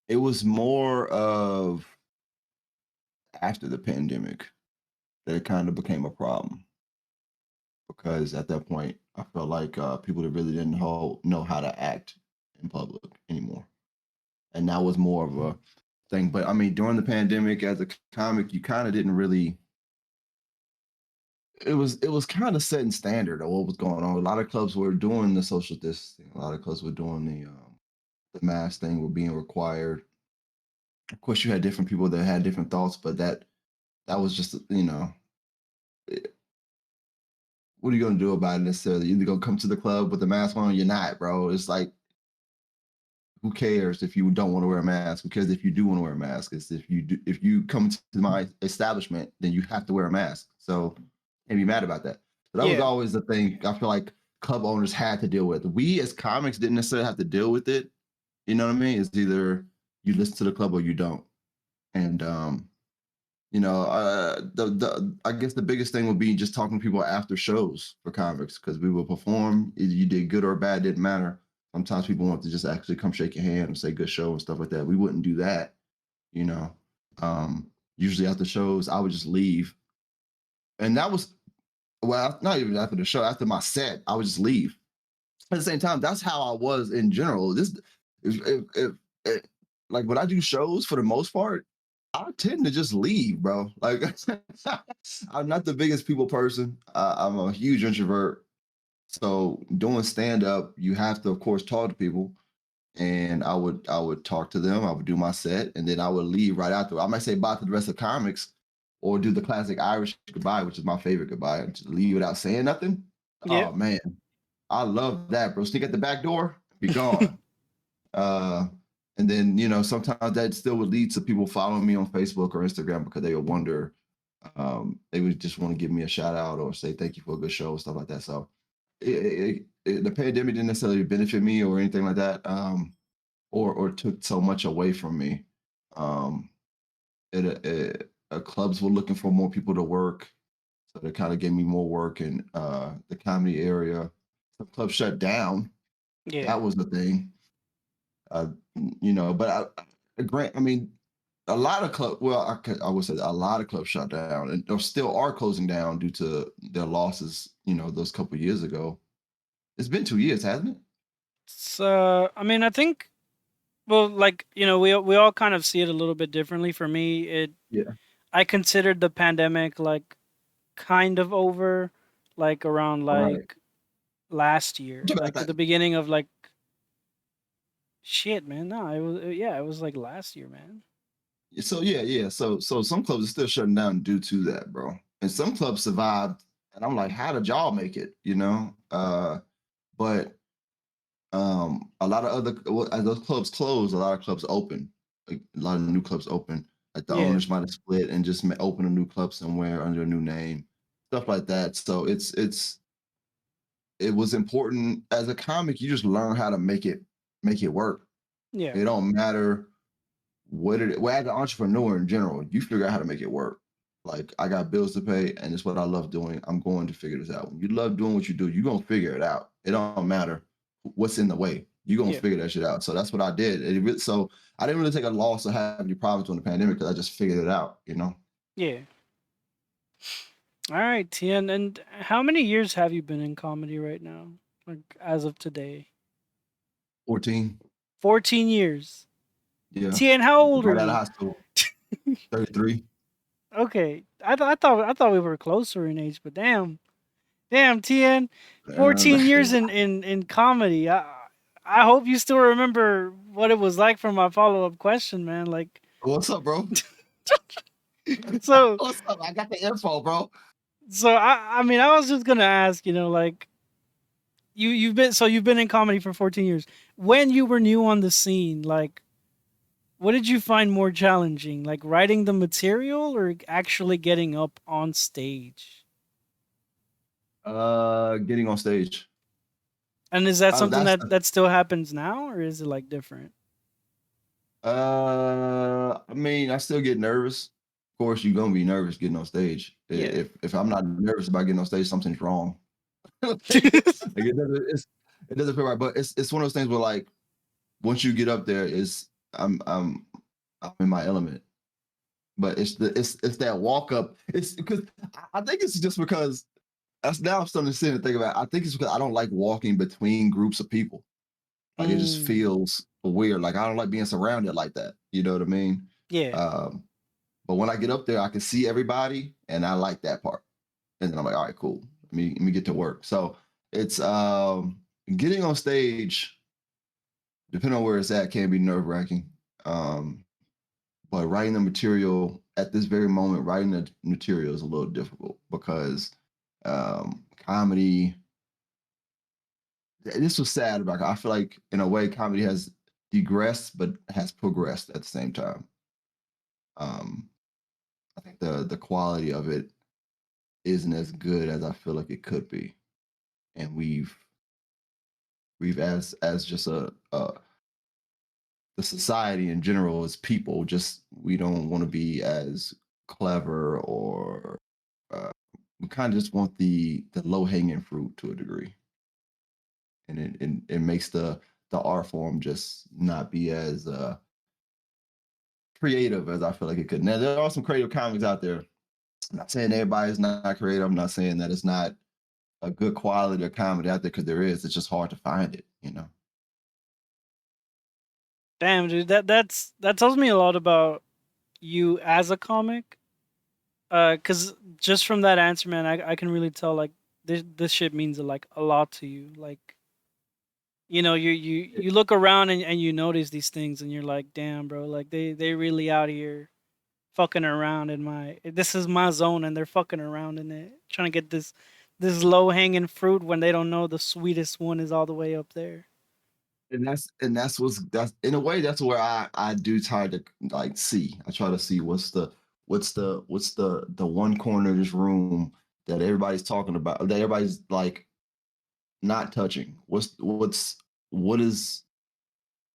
it was more of after the pandemic that it kind of became a problem because at that point I felt like people that really didn't know how to act in public anymore, and that was more of a thing. But I mean, during the pandemic, as a comic, you kind of didn't really it was kind of setting standard of what was going on. A lot of clubs were doing the social distancing. A lot of clubs were doing the mask thing, were being required. Of course, you had different people that had different thoughts, but that was just what are you gonna do about it necessarily? You're either gonna come to the club with the mask on or you're not, bro. It's like, who cares if you don't want to wear a mask? Who cares if you do want to wear a mask? It's if you come to my establishment, then you have to wear a mask. So can't be mad about that. So that was Yeah. always the thing I feel like club owners had to deal with. We as comics didn't necessarily have to deal with it. You know what I mean? It's either you listen to the club or you don't. And the I guess the biggest thing would be just talking to people after shows for comics, because we will perform. Either you did good or bad, didn't matter. Sometimes people want to just actually come shake your hand and say good show and stuff like that. We wouldn't do that, you know. Usually after shows, I would just leave, and that was, well, not even after the show. After my set, I would just leave. At the same time, that's how I was in general. This, if like when I do shows, for the most part, I tend to just leave, bro. Like I'm not the biggest people person. I'm a huge introvert. So doing stand up, you have to, of course, talk to people. And I would talk to them. I would do my set, and then I would leave right after. I might say bye to the rest of comics, or do the classic Irish goodbye, which is my favorite goodbye, and just leave without saying nothing. Yep. Oh man, I love that, bro. Sneak at the back door, be gone. uh, and then sometimes that still would lead to people following me on Facebook or Instagram, because they would wonder, they would just want to give me a shout out or say thank you for a good show and stuff like that. So the pandemic didn't necessarily benefit me or anything like that, or took so much away from me. Um, clubs were looking for more people to work, so they kind of gave me more work in the comedy area. Some clubs shut down. Yeah. That was the thing. Uh, but I mean, a lot of clubs. Well, I would say a lot of clubs shut down, and they still are closing down due to their losses. Those couple years ago. It's been 2 years, hasn't it? So I mean, I think, well, like, we all kind of see it a little bit differently. For me, Yeah. I considered the pandemic like kind of over, like around All right. like last year, Talk about like at that. the beginning of like, shit, man. No, it was, yeah, it was like last year, man. So yeah. So some clubs are still shutting down due to that, bro. And some clubs survived, and I'm like, how did y'all make it? But a lot of as those clubs closed, a lot of clubs open. Like, a lot of new clubs open. Like the Yeah. owners might have split and just open a new club somewhere under a new name, stuff like that. So it was important as a comic. You just learn how to make it work. Yeah. It don't matter well, as an entrepreneur in general, you figure out how to make it work. Like, I got bills to pay, and it's what I love doing. I'm going to figure this out. When you love doing what you do, you're gonna figure it out. It don't matter what's in the way. You're gonna Yeah. figure that shit out. So that's what I did. So I didn't really take a loss or have any problems during the pandemic, because I just figured it out. Yeah. All right, Tien. And how many years have you been in comedy right now? Like as of today? 14. 14 years. Yeah. Tien, how old are Right out of you? high school. 33. Okay. I thought we were closer in age, but damn, Tien. And 14 years in comedy. I hope you still remember what it was like for my follow-up question, man. Like, what's up, bro? so What's up? I got the info, bro. I mean, I was just gonna ask, like, you've been in comedy for 14 years. When you were new on the scene, like, what did you find more challenging, like writing the material or actually getting up on stage? Getting on stage. And is that something That's that still happens now, or is it like different? I mean, I still get nervous. Of course, you're gonna be nervous getting on stage. Yeah. If I'm not nervous about getting on stage, something's wrong. Like, it doesn't feel right. But it's one of those things where, like, once you get up there, I'm in my element. But it's that walk up. It's because I think it's just because that's now I'm starting to sit and think about it. I think it's because I don't like walking between groups of people. Like, it just Mm, feels weird. Like, I don't like being surrounded like that. You know what I mean? yeah. But when I get up there, I can see everybody, and I like that part. and then I'm like, all right, cool. Let me get to work. So it's getting on stage, depending on where it's at, can be nerve-wracking. But writing the material at this very moment, writing the material is a little difficult because comedy. This was sad about. I feel like in a way, comedy has degressed but has progressed at the same time. I think the quality of it isn't as good as I feel like it could be, and we've as just the society in general as people, just we don't want to be as clever or we kind of just want the low hanging fruit to a degree, and it makes the art form just not be as creative as I feel like it could. Now there are some creative comics out there. I'm not saying everybody's not creative. I'm not saying that it's not a good quality of comedy out there, because there is. It's just hard to find it, you know. Damn, dude, that tells me a lot about you as a comic. Cause just from that answer, man, I can really tell like this shit means like a lot to you. Like, you know, you look around and you notice these things and you're like, damn, bro, like they really out here fucking around in this is my zone and they're fucking around in it, trying to get this low hanging fruit when they don't know the sweetest one is all the way up there. That's in a way that's where I do try to like see. I try to see what's the one corner of this room that everybody's talking about, that everybody's like not touching. What is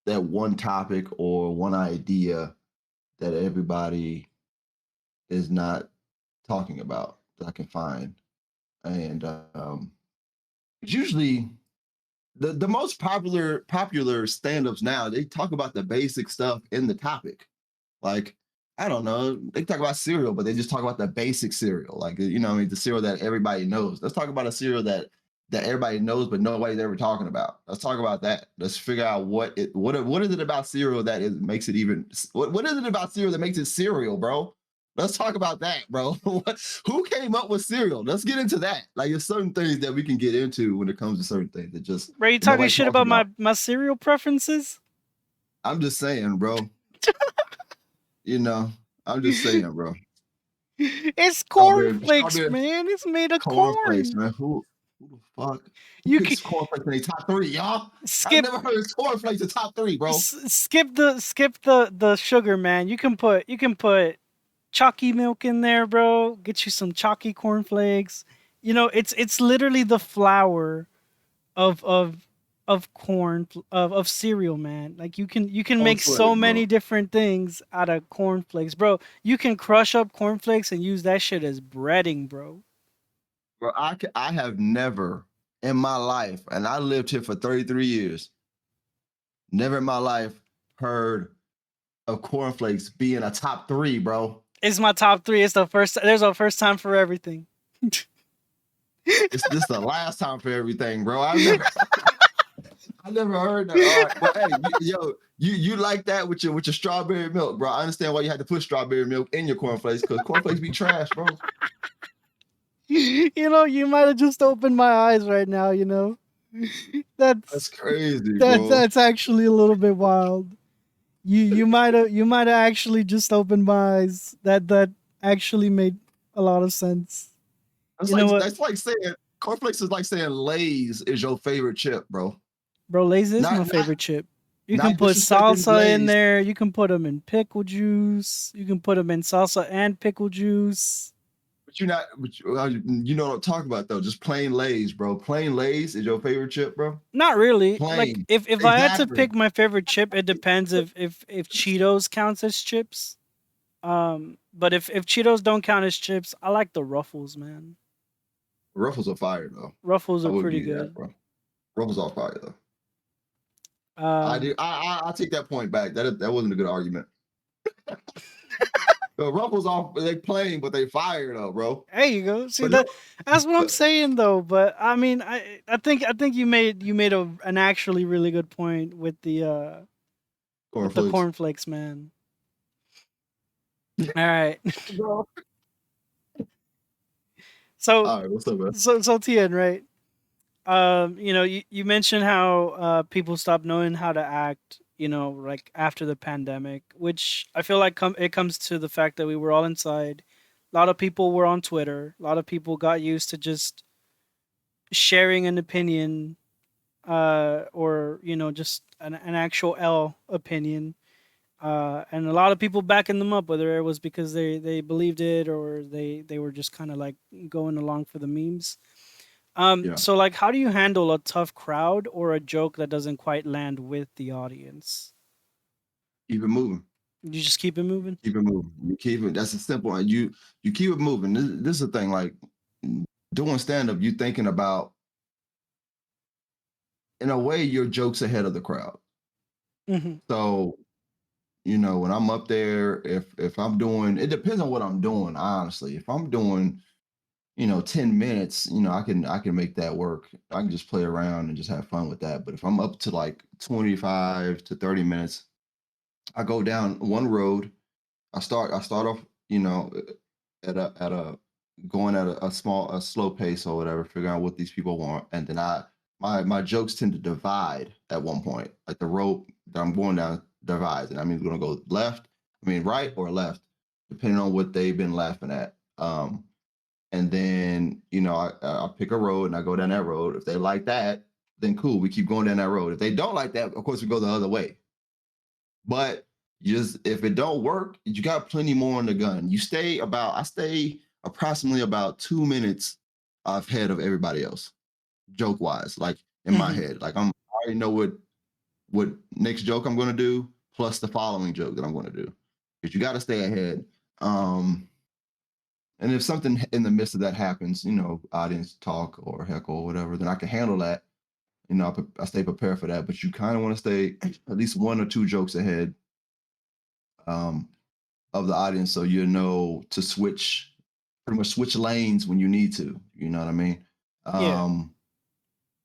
that one topic or one idea that everybody is not talking about that I can find? And it's usually the most popular stand-ups now, they talk about the basic stuff in the topic. Like, I don't know, they talk about cereal, but they just talk about the basic cereal. Like, you know, I mean, the cereal that everybody knows. Let's talk about a cereal that everybody knows, but nobody's ever talking about. Let's talk about that. Let's figure out what is it about cereal that makes it even. What is it about cereal that makes it cereal, bro? Let's talk about that, bro. Who came up with cereal? Let's get into that. Like, there's certain things that we can get into when it comes to certain things that just Bro, you that talking nobody shit talks about about. my cereal preferences? I'm just saying, bro. You know, I'm just saying, bro. It's cornflakes, Strawberry man. It's made of cornflakes, corn. man. Who the fuck? Who You can picks cornflakes in the top three, y'all? I've skip never heard of cornflakes in top three, bro. skip the sugar, man. You can put chalky milk in there, bro. Get you some chalky cornflakes. You know, it's literally the flour of corn of cereal, man. Like you can make so Cornflakes, many bro. different things out of cornflakes, bro. You can crush up cornflakes and use that shit as breading, bro. Bro, I have never in my life, and I lived here for 33 years, never in my life heard of cornflakes being a top three, bro. It's my top three. It's the first. There's a first time for everything. It's this the last time for everything, bro. I never heard that. All right, but hey, you like that with your strawberry milk, bro? I understand why you had to put strawberry milk in your cornflakes, because cornflakes be trash, bro. You know, you might have just opened my eyes right now. You know, That's that's crazy, that's bro. that's actually a little bit wild. You might have actually just opened my eyes. That actually made a lot of sense. That's You know like what, that's like saying cornflakes is like saying Lay's is your favorite chip, bro. bro? Lay's is my Not not favorite chip. You can not put disrespecting salsa in Lay's, there. You can put them in pickle juice. You can put them in salsa and pickle juice. but you're not. But you know what I'm talking about though. Just plain Lay's, bro. Plain Lay's is your favorite chip, bro. Not really. Like Plain, if I had to exactly. pick my favorite chip, it depends if Cheetos counts as chips. But if Cheetos don't count as chips, I like the Ruffles, man. Ruffles are fire though. Ruffles I are would pretty give you that, good. bro. Ruffles are fire though. I do. Um, I take that point back. That wasn't a good argument. The Ruffles are they plain, but they fire though, bro. there you go. See But that's what I'm but saying though. But I mean, I think you made an actually really good point with the cornflakes, cornflakes, man. All right. bro. So All right, what's up, man? so Tien, right? You mentioned how people stopped knowing how to act, like after the pandemic, which I feel like it comes to the fact that we were all inside. A lot of people were on Twitter. A lot of people got used to just sharing an opinion, or just an actual L opinion. And a lot of people backing them up, whether it was because they believed it or they were just kind of like going along for the memes. Yeah, So like, how do you handle a tough crowd or a joke that doesn't quite land with the audience? keep it moving. You just keep it moving. Keep it moving. You keep it. That's a simple one. You keep it moving. This is the thing. Like doing stand up, you thinking about in a way your jokes ahead of the crowd. Hmm. So when I'm up there, if I'm doing, it depends on what I'm doing. Honestly, if I'm doing 10 minutes, I can make that work. I can just play around and just have fun with that. But if I'm up to like 25 to 30 minutes, I go down one road. I start off, at a going at a slow pace or whatever, figuring out what these people want. And then my jokes tend to divide at one point. Like the road that I'm going down divides. And I mean it's gonna go right or left, depending on what they've been laughing at. And then I pick a road and I go down that road. If they like that, then cool, we keep going down that road. If they don't like that, of course we go the other way. But just if it don't work, you got plenty more on the gun. I stay approximately about 2 minutes ahead of everybody else, joke wise, like in my Hmm. head. Like I already know what next joke I'm gonna do, plus the following joke that I'm gonna do. Because you gotta stay ahead. Um, and if something in the midst of that happens, audience talk or heckle or whatever, then I can handle that. I stay prepared for that. But you kind of want to stay at least one or two jokes ahead, um, of the audience, so you know to pretty much switch lanes when you need to. You know what I mean? Yeah. Um,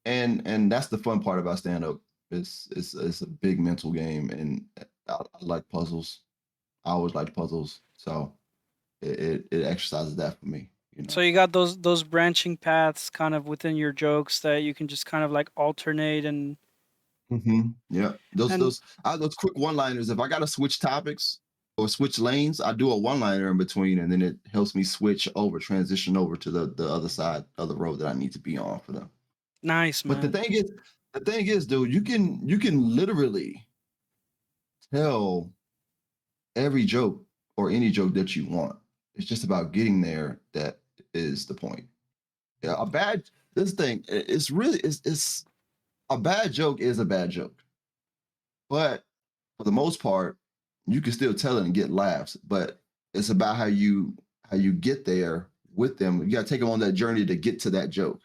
and that's the fun part about stand up. It's a big mental game, and I like puzzles. I always liked puzzles, so it exercises that for me. So you got those branching paths kind of within your jokes that you can just kind of like alternate Yeah, those and those those quick one liners. If I gotta switch topics or switch lanes, I do a one liner in between, and then it helps me transition over to the other side of the road that I need to be on for them. nice, But the man. thing is, dude, you can literally tell every joke or any joke that you want. It's just about getting there. That is the point. Yeah, this thing. It's really it's a bad joke is a bad joke, but for the most part, you can still tell it and get laughs. But it's about how you get there with them. You got to take them on that journey to get to that joke.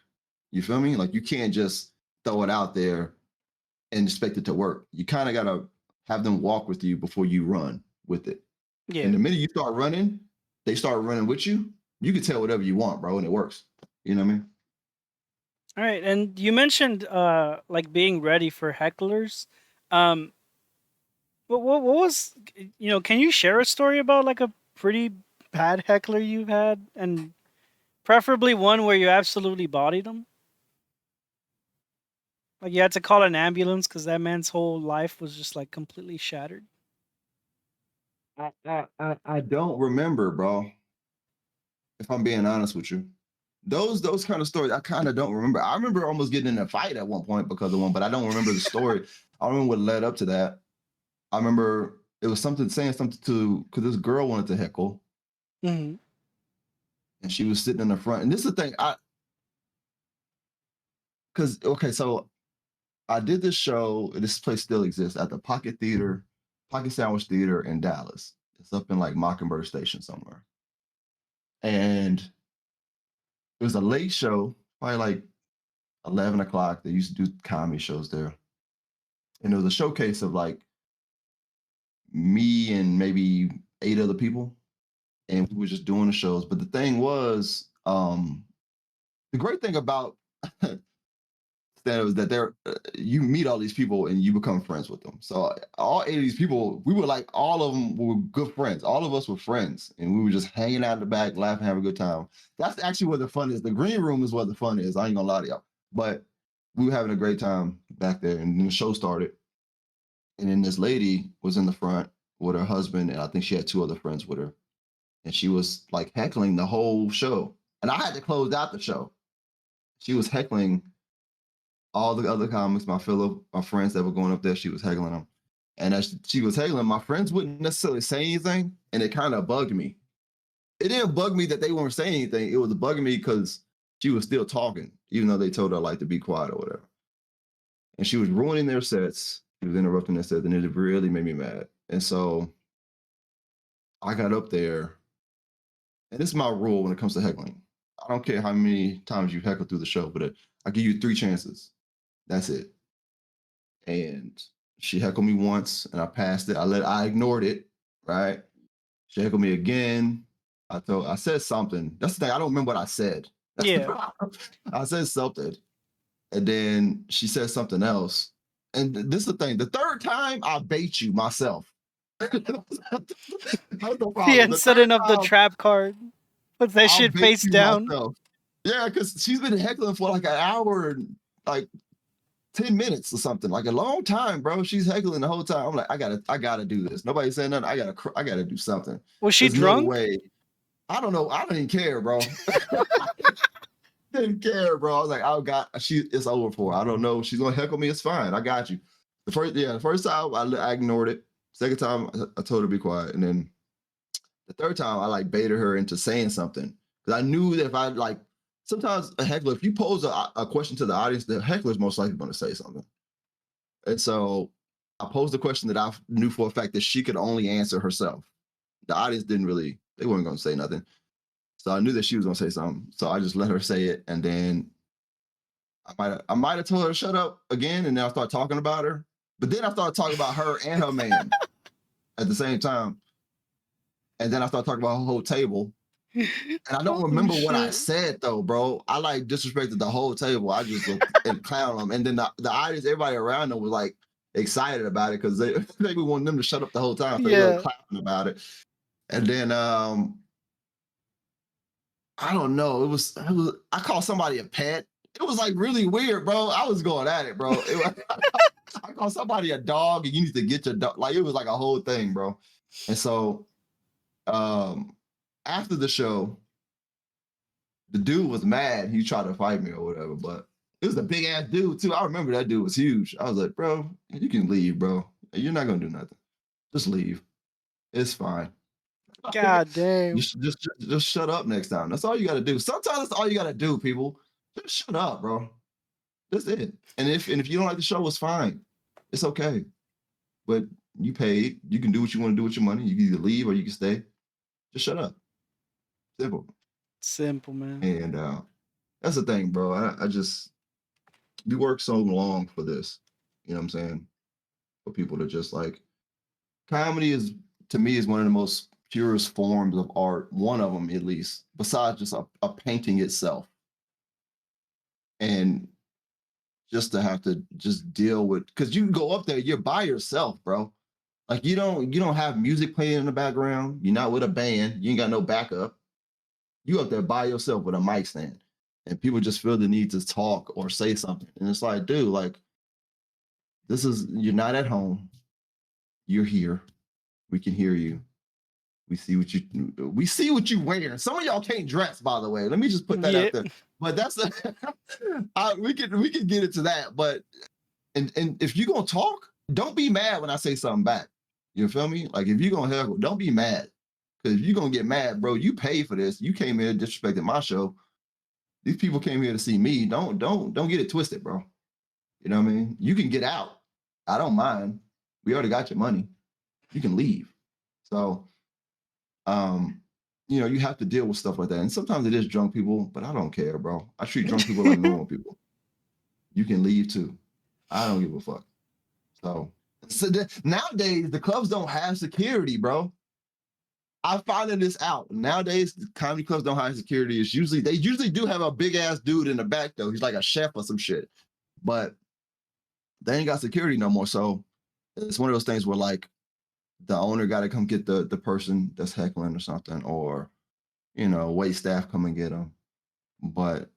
You feel me? Like you can't just throw it out there and expect it to work. You kind of got to have them walk with you before you run with it. Yeah. And the minute you start running, they start running with you. You can tell whatever you want, bro, and it works. You know what I mean? All right, and you mentioned like being ready for hecklers. Um, what was Can you share a story about like a pretty bad heckler you've had, and preferably one where you absolutely bodied them? Like you had to call an ambulance because that man's whole life was just like completely shattered. I don't remember, bro. If I'm being honest with you, those kind of stories I kind of don't remember. I remember almost getting in a fight at one point because of one, but I don't remember the story. I don't remember what led up to that. I remember it was something saying something to because this girl wanted to heckle, Hmm. and she was sitting in the front. And this is the thing, because okay, so I did this show. This place still exists at the Pocket Sandwich Theater in Dallas. It's up in like Mockingbird Station somewhere, and it was a late show, probably like 11 o'clock. They used to do comedy shows there, and it was a showcase of like me and maybe 8 other people, and we were just doing the shows. But the thing was, the great thing about stand-up is that you meet all these people and you become friends with them. So all 8 of these people, we were like, all of them were good friends. All of us were friends, and we were just hanging out in the back, laughing, having a good time. That's actually where the fun is. The green room is where the fun is. I ain't gonna lie to y'all, but we were having a great time back there, and then the show started, and then this lady was in the front with her husband, and I think she had 2 other friends with her, and she was like heckling the whole show, and I had to close out the show. She was heckling all the other comics, my friends that were going up there. She was heckling them, and as she was heckling, my friends wouldn't necessarily say anything, and it kind of bugged me. It didn't bug me that they weren't saying anything. It was bugging me because she was still talking, even though they told her like to be quiet or whatever. And she was ruining their sets. She was interrupting their sets, and it really made me mad. And so I got up there, and this is my rule when it comes to heckling. I don't care how many times you heckle through the show, but I give you 3 chances. That's it. And she heckled me once, and I passed it. I ignored it, right? She heckled me again. I said something. That's the thing. I don't remember what I said. That's the problem. I said something, and then she said something else. And this is the thing. The 3rd time, I bait you myself. That's the problem. Setting up the trap card. Put that shit face down. Myself. Yeah, because she's been heckling for like an hour and like 10 minutes or something, like a long time, bro. She's heckling the whole time. I'm like, I gotta do this. Nobody's saying nothing. I gotta do something. Was she drunk? No way. I don't know. I didn't care, bro. Didn't care, bro. I was like, it's over for her. I don't know. She's gonna heckle me. It's fine. I got you. The first time I ignored it. Second time I told her to be quiet, and then the 3rd time I like baited her into saying something because I knew that if I like. Sometimes a heckler, if you pose a question to the audience, the heckler is most likely going to say something. And so I posed a question that I knew for a fact that she could only answer herself. The audience they weren't going to say nothing. So I knew that she was going to say something. So I just let her say it. And then I might have told her to shut up again. And then I started talking about her. But then I started talking about her and her man at the same time. And then I started talking about her whole table. And I don't remember what I said though, bro. I like disrespected the whole table. I just and clowned them. And then the audience, everybody around them was like excited about it because they wanted them to shut up the whole time. So they were clapping about it. And then I don't know. It was I called somebody a pet. It was like really weird, bro. I was going at it, bro. I called somebody a dog and you need to get your dog. Like it was like a whole thing, bro. And so after the show, the dude was mad. He tried to fight me or whatever, but it was a big ass dude too. I remember that dude was huge. I was like, bro, you can leave, bro. You're not gonna do nothing. Just leave. It's fine. God damn. You should just shut up next time. That's all you gotta do. Sometimes that's all you gotta do, people. Just shut up, bro. That's it. And if you don't like the show, it's fine. It's okay. But you paid. You can do what you want to do with your money. You can either leave or you can stay. Just shut up. Simple, man. And that's the thing, bro. I just we work so long for this. You know what I'm saying? For people to just like comedy is to me is one of the most purest forms of art. One of them, at least, besides just a painting itself. And just to have to just deal with because you can go up there, you're by yourself, bro. Like you don't have music playing in the background. You're not with a band. You ain't got no backup. You up there by yourself with a mic stand, and people just feel the need to talk or say something. And it's like, dude, like you're not at home. You're here. We can hear you. We see what you wearing. Some of y'all can't dress, by the way. Let me just put that out there. But that's we can get into that. But and if you're gonna talk, don't be mad when I say something back. You feel me? Like if you're gonna heckle, don't be mad. Because if you're gonna get mad, bro, you paid for this. You came here disrespecting my show. These people came here to see me. Don't get it twisted, bro. You know what I mean? You can get out. I don't mind. We already got your money. You can leave. So you have to deal with stuff like that. And sometimes it is drunk people, but I don't care, bro. I treat drunk people like normal people. You can leave too. I don't give a fuck. So nowadays, the clubs don't have security, bro. I'm finding this out. Nowadays, the comedy clubs don't have security. They usually do have a big ass dude in the back, though. He's like a chef or some shit. but they ain't got security no more. So it's one of those things where like the owner got to come get the person that's heckling or something, or wait staff come and get them. But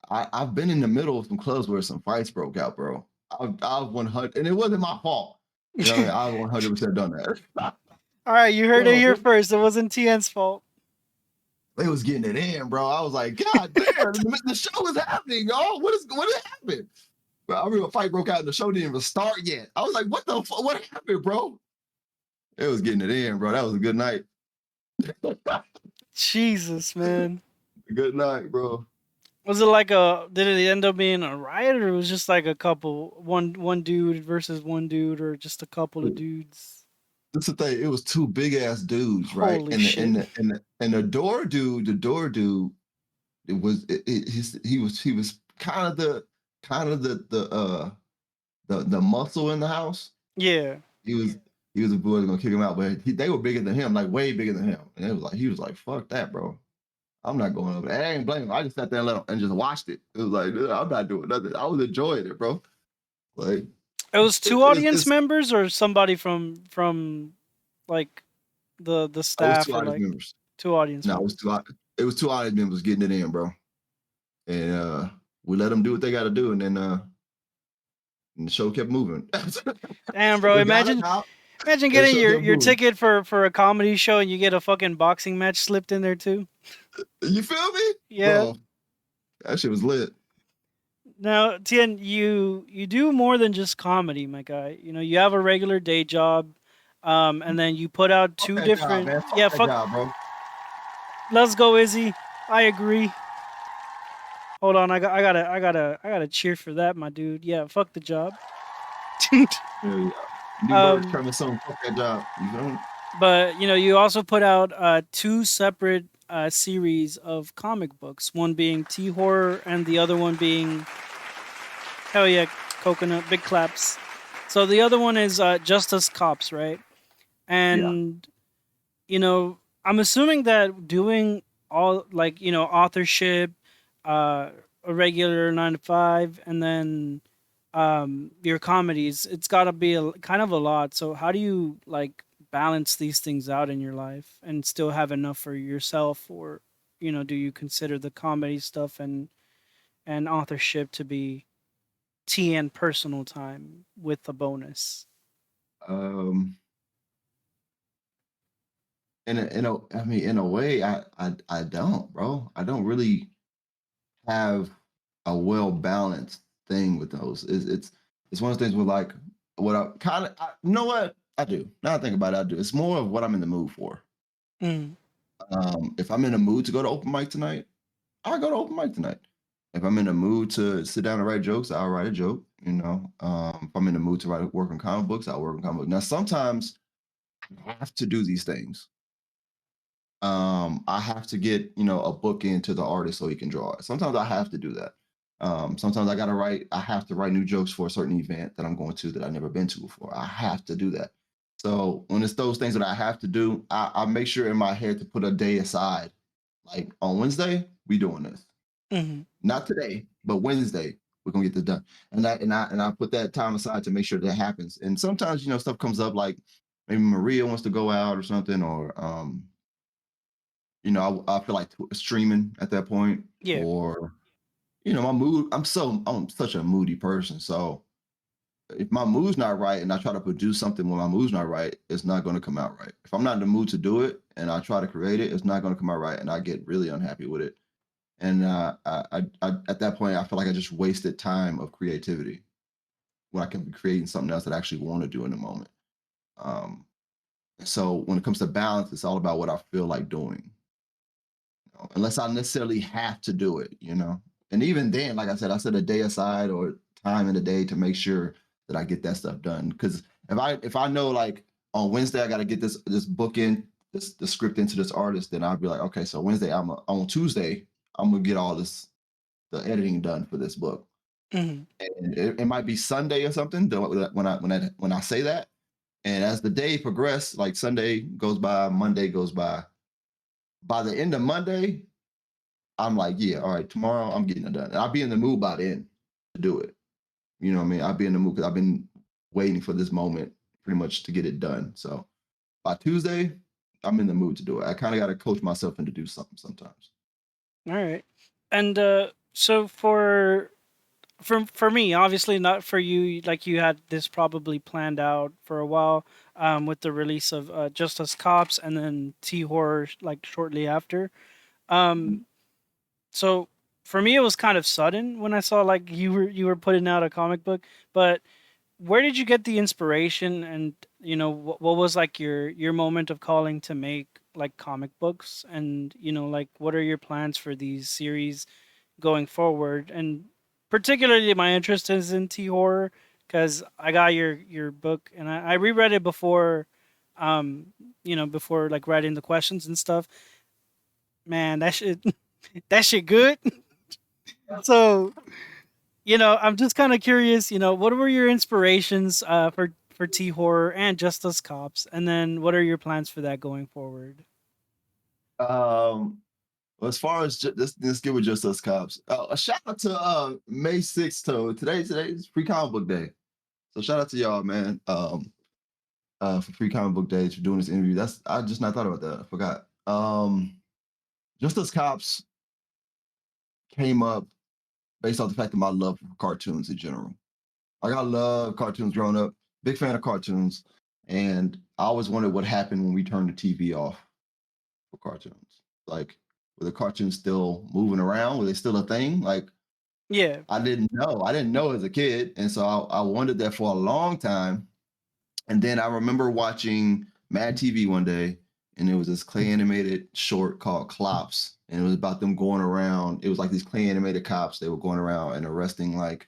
I've been in the middle of some clubs where some fights broke out, bro. I've 100, and it wasn't my fault. You know what I mean? I've 100% done that. All right, you heard it Bro, here first. It wasn't TN's fault. they was getting it in, bro. I was like, God damn, the show is happening, y'all. What happened? Bro, I remember a fight broke out and the show didn't even start yet. I was like, what the fuck? What happened, bro? It was getting it in, bro. That was a good night. Jesus, man. Good night, bro. Was it like did it end up being a riot, or it was just like a couple, one dude versus one dude, or just a couple of dudes? That's the thing. It was two big ass dudes, right? Holy And shit. the door dude, it was he was kind of the muscle in the house. Yeah. He was a boy gonna kick him out, but they were bigger than him, like way bigger than him. And it was like he was like, fuck that, bro. I'm not going over there. I ain't blaming him. I just sat there and let him and just watched it. It was like, I'm not doing nothing. I was enjoying it, bro. Like It was two audience it's members or somebody from like the it was staff, two or audience like members. two audience No, members. it was two audience members getting it in, bro. And we let them do what they got to do, and then and the show kept moving. Damn, bro. We got it Imagine out, and the getting show kept your moving. ticket for a comedy show and you get a fucking boxing match slipped in there too. You feel me? Yeah. Bro, that shit was lit. Now, Tien, you do more than just comedy, my guy. You have a regular day job, and then you put out Fuck two that different. job, man. Fuck Yeah, that fuck. job, bro. Let's go, Izzy. I agree. Hold on, I gotta cheer for that, my dude. Yeah, fuck the job. Yeah. New words coming soon. Fuck that job. You feel me? But you also put out two separate series of comic books. One being THorror, and the other one being hell yeah, coconut, big claps. So the other one is Just Us Cops, right? Yeah. And I'm assuming that doing all like authorship, a regular 9 to 5, and then your comedies, it's got to be kind of a lot. So how do you like balance these things out in your life and still have enough for yourself, or do you consider the comedy stuff and authorship to be TN personal time with a bonus? Um. I mean, in a way, I don't, bro. I don't really have a well balanced thing with those. It's one of those things where like what I kind of you know what I do. Now I think about it, I do. It's more of what I'm in the mood for. Mm. If I'm in the mood to go to open mic tonight, I'll go to open mic tonight. If I'm in the mood to sit down and write jokes, I'll write a joke. If I'm in the mood to work on comic books, I'll work on comic books. Now sometimes I have to do these things. I have to get a book into the artist so he can draw it. Sometimes I have to do that. Sometimes I have to write new jokes for a certain event that I'm going to that I've never been to before. I have to do that. So when it's those things that I have to do, I make sure in my head to put a day aside. Like on Wednesday, we doing this. Mm-hmm. Not today, but Wednesday, we're gonna get this done. And I put that time aside to make sure that happens. And sometimes stuff comes up like maybe Maria wants to go out or something, or I feel like streaming at that point, Yeah. or my mood. I'm such a moody person, so if my mood's not right and I try to produce something when my mood's not right, it's not going to come out right. If I'm not in the mood to do it and I try to create it, it's not going to come out right, and I get really unhappy with it. And I at that point, I feel like I just wasted time of creativity when I can be creating something else that I actually want to do in the moment. Um, so when it comes to balance, it's all about what I feel like doing. Unless I necessarily have to do it. And even then, like I said a day aside or time in the day to make sure that I get that stuff done. Because if I know like on Wednesday I got to get this book in the script into this artist, then I'll be like, okay, so Wednesday on Tuesday I'm gonna get all the editing done for this book. Mm-hmm. And it might be Sunday or something when I say that. And as the day progresses, like Sunday goes by, Monday goes by the end of Monday, I'm like, yeah, all right, tomorrow I'm getting it done. And I'll be in the mood by then. to do it. You know what I mean? I'll be in the mood because I've been waiting for this moment pretty much to get it done. So by Tuesday, I'm in the mood to do it. I kind of got to coach myself into do something sometimes. All right. And so for me, obviously not for you. Like you had this probably planned out for a while, with the release of Just Us Cops and then THorror like shortly after. Um, so for me, it was kind of sudden when I saw like you were putting out a comic book. But where did you get the inspiration? And what was like your moment of calling to make like comic books? And like what are your plans for these series going forward? And particularly my interest is in T horror because I got your book and I reread it before, before like writing the questions and stuff. Man, that shit that shit good. So I'm just kind of curious. What were your inspirations for T horror and Just Us Cops, and then what are your plans for that going forward? Well, as far as let's get with Just Us Cops. A shout out to May 6th. So today's Free Comic Book Day. So shout out to y'all, man. For Free Comic Book Day for doing this interview. I just not thought about that. I forgot. Just Us Cops came up based off the fact of my love for cartoons in general. Like I love cartoons growing up. Big fan of cartoons, and I always wondered what happened when we turned the TV off for cartoons. Like, were the cartoons still moving around? Were they still a thing? Like, Yeah. I didn't know. I didn't know as a kid, and so I wondered that for a long time. And then I remember watching Mad TV one day, and it was this clay animated short called Clops, and it was about them going around. It was like these clay animated cops. They were going around and arresting like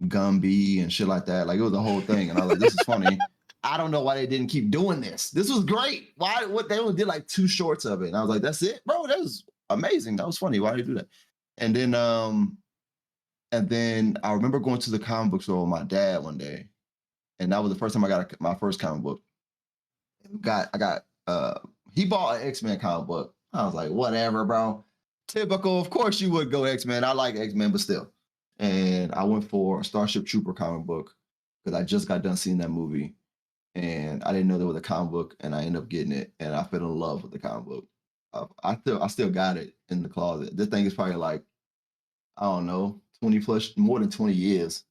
Gumby and shit like that. Like it was the whole thing, and I was like, "This is funny." I don't know why they didn't keep doing this. This was great. Why? What they only did like 2 shorts of it, and I was like, "That's it, bro. That was amazing. That was funny. Why did they do that?" And then I remember going to the comic book store with my dad one day, and that was the first time I got my first comic book. He bought an X-Men comic book. I was like, whatever, bro. Typical. Of course you would go X-Men. I like X-Men, but still. And I went for a Starship Trooper comic book because I just got done seeing that movie. And I didn't know there was a comic book, and I ended up getting it, and I fell in love with the comic book. I still got it in the closet. This thing is probably like, I don't know, 20 plus, more than 20 years.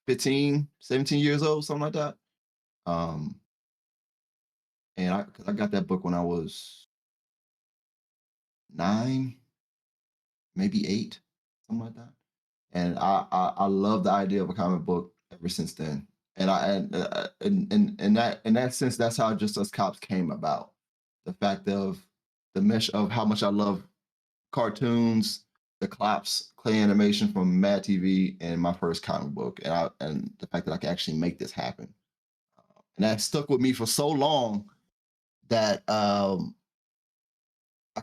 15, 17 years old, something like that. Um, and I got that book when I was 9, maybe 8, something like that. And I love the idea of a comic book ever since then. And in that sense, that's how Just Us Cops came about. The fact of the mesh of how much I love cartoons, the Clops, clay animation from Mad TV, and my first comic book, and the fact that I can actually make this happen. And that stuck with me for so long that I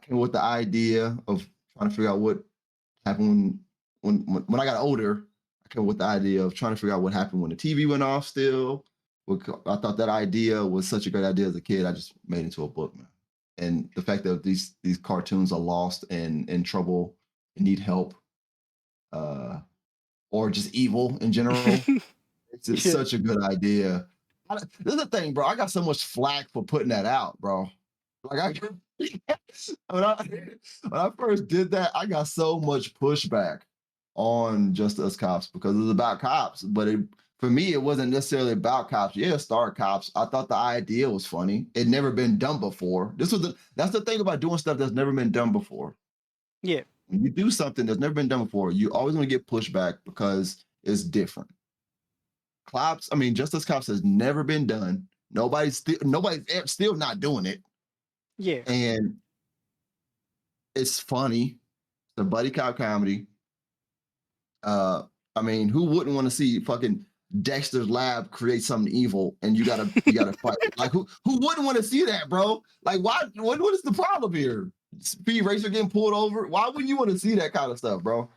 came with the idea of trying to figure out what happened when I got older. I came with the idea of trying to figure out what happened when the TV went off. Still, I thought that idea was such a great idea as a kid. I just made it into a book, man. And the fact that these cartoons are lost and in trouble and need help, or just evil in general, it's just such a good idea. This is the thing, bro. I got so much flack for putting that out, bro. Like when I first did that, I got so much pushback on Just Us Cops because it was about cops. But for me, it wasn't necessarily about cops. Yeah, star cops. I thought the idea was funny. It never been done before. That's the thing about doing stuff that's never been done before. Yeah. When you do something that's never been done before, you always going to get pushback because it's different. Just Us Cops has never been done. Nobody's still not doing it. Yeah. And it's funny. It's a buddy cop comedy. Who wouldn't want to see fucking Dexter's Lab create something evil and you gotta fight? Like who wouldn't want to see that, bro? Like why? What is the problem here? Speed racer getting pulled over? Why wouldn't you want to see that kind of stuff, bro?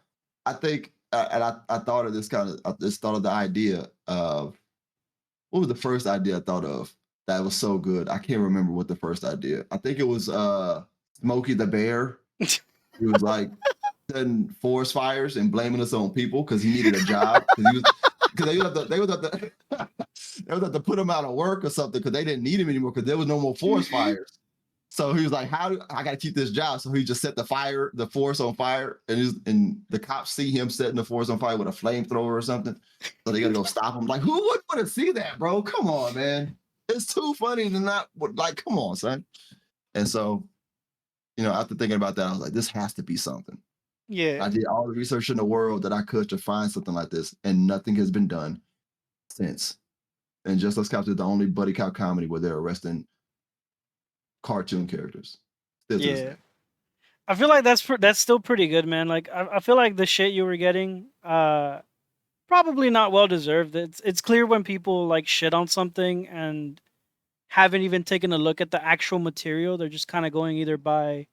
I think, and I thought of this I just thought of the idea of what was the first idea I thought of that was so good. I can't remember what the first idea. I think it was Smokey the Bear. He was like, done forest fires and blaming us on people because he needed a job because he was because they would have to put him out of work or something because they didn't need him anymore because there was no more forest fires. So he was like, "How do I got to keep this job?" So he just set the forest on fire, and the cops see him setting the forest on fire with a flamethrower or something. So they got to go stop him. Like, who would want to see that, bro? Come on, man. It's too funny to not like. Come on, son. And so, after thinking about that, I was like, this has to be something. Yeah. I did all the research in the world that I could to find something like this, and nothing has been done since. And Just Us Cops is the only buddy cop comedy where they're arresting cartoon characters. Still to this Yeah. day. I feel like that's still pretty good, man. Like I feel like the shit you were getting, probably not well deserved. It's clear when people like shit on something and haven't even taken a look at the actual material. They're just kind of going either by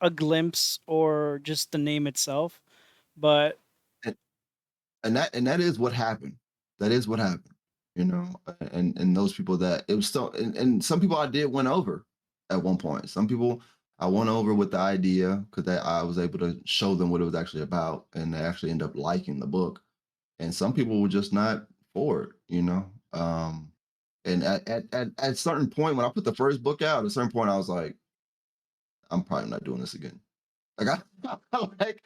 a glimpse or just the name itself. But And that is what happened. That is what happened. And those people that it was so and some people I did win over at one point. Some people I won over with the idea because I was able to show them what it was actually about, and they actually end up liking the book. And some people were just not for it. And at a certain point, when I put the first book out, at a certain point, I was like, I'm probably not doing this again. Like like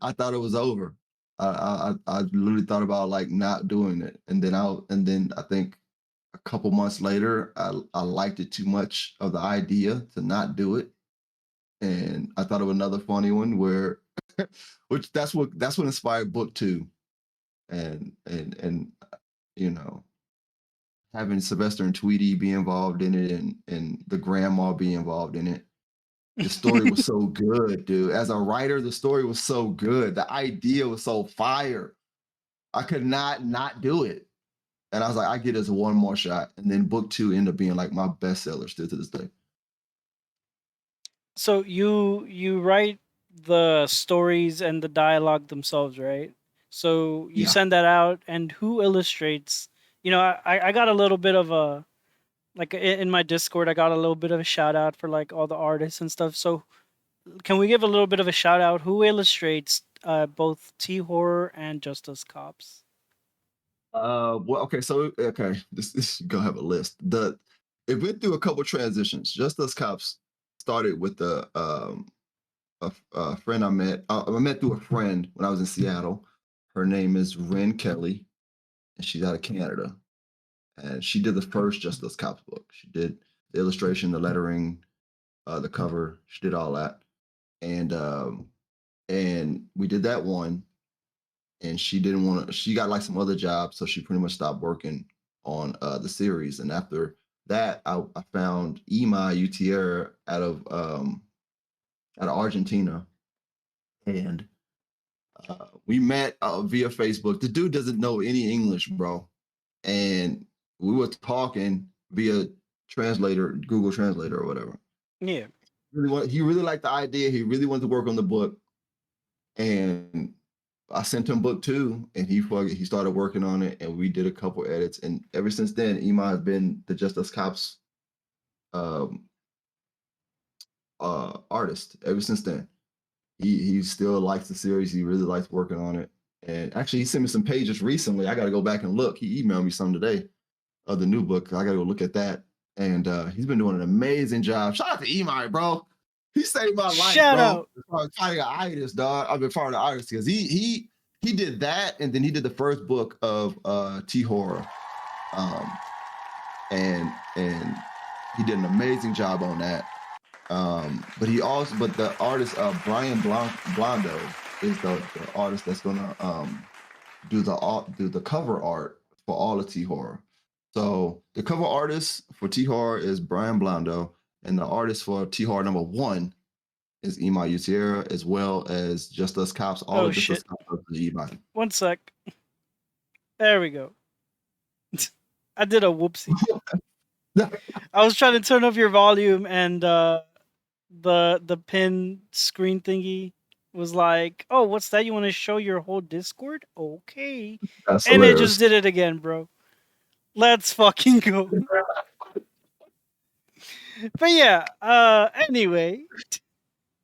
I thought it was over. I literally thought about like not doing it, and then I think a couple months later, I liked it too much of the idea to not do it, and I thought of another funny one where, which that's what inspired book two, and you know having Sylvester and Tweety be involved in it, and the grandma be involved in it. The story was so good, dude. As a writer, the story was so good. The idea was so fire. I could not do it. And I was like, I get this one more shot. And then book two ended up being like my bestseller still to this day. so you write the stories and the dialogue themselves, right? So you Yeah. send that out, and who illustrates? I got a little bit of a like in my Discord. I got a little bit of a shout out for like all the artists and stuff. So can we give a little bit of a shout out? Who illustrates both THorror and Just Us Cops? Well, okay, so okay, this gonna have a list. It went through a couple transitions. Just Us Cops started with a friend I met. I met through a friend when I was in Seattle. Her name is Ren Kelly, and she's out of Canada. And she did the first Just Us Cops book. She did the illustration, the lettering, the cover. She did all that, and we did that one. And she didn't want to. She got like some other jobs, so she pretty much stopped working on the series. And after that, I found Ima Utier out of Argentina, and we met via Facebook. The dude doesn't know any English, bro, and we were talking via translator, Google Translator or whatever. Yeah. He really liked the idea. He really wanted to work on the book, and I sent him book two, and he started working on it, and we did a couple edits, and ever since then, Ima has been the Just Us Cops um, artist. Ever since then, he still likes the series. He really likes working on it, and actually, he sent me some pages recently. I got to go back and look. He emailed me some today of the new book. I got to go look at that, and he's been doing an amazing job. Shout out to Ima, bro. He saved my life, Shout bro. out. Fighting an itis, dog. I've been fighting an itis because he did that, and then he did the first book of THorror, and he did an amazing job on that. But the artist Brian Blondo is the artist that's gonna do the cover art for all of THorror. So the cover artist for THorror is Brian Blondo, and the artist for THorror number one is Ima Utiera, as well as Just Us Cops. All Oh of Just Us shit. Cops is Ima. 1 sec. There we go. I did a whoopsie. I was trying to turn up your volume, and the pin screen thingy was like, "Oh, what's that? You want to show your whole Discord? Okay." That's And it hilarious. just did it again, bro. Let's fucking go. But yeah, anyway,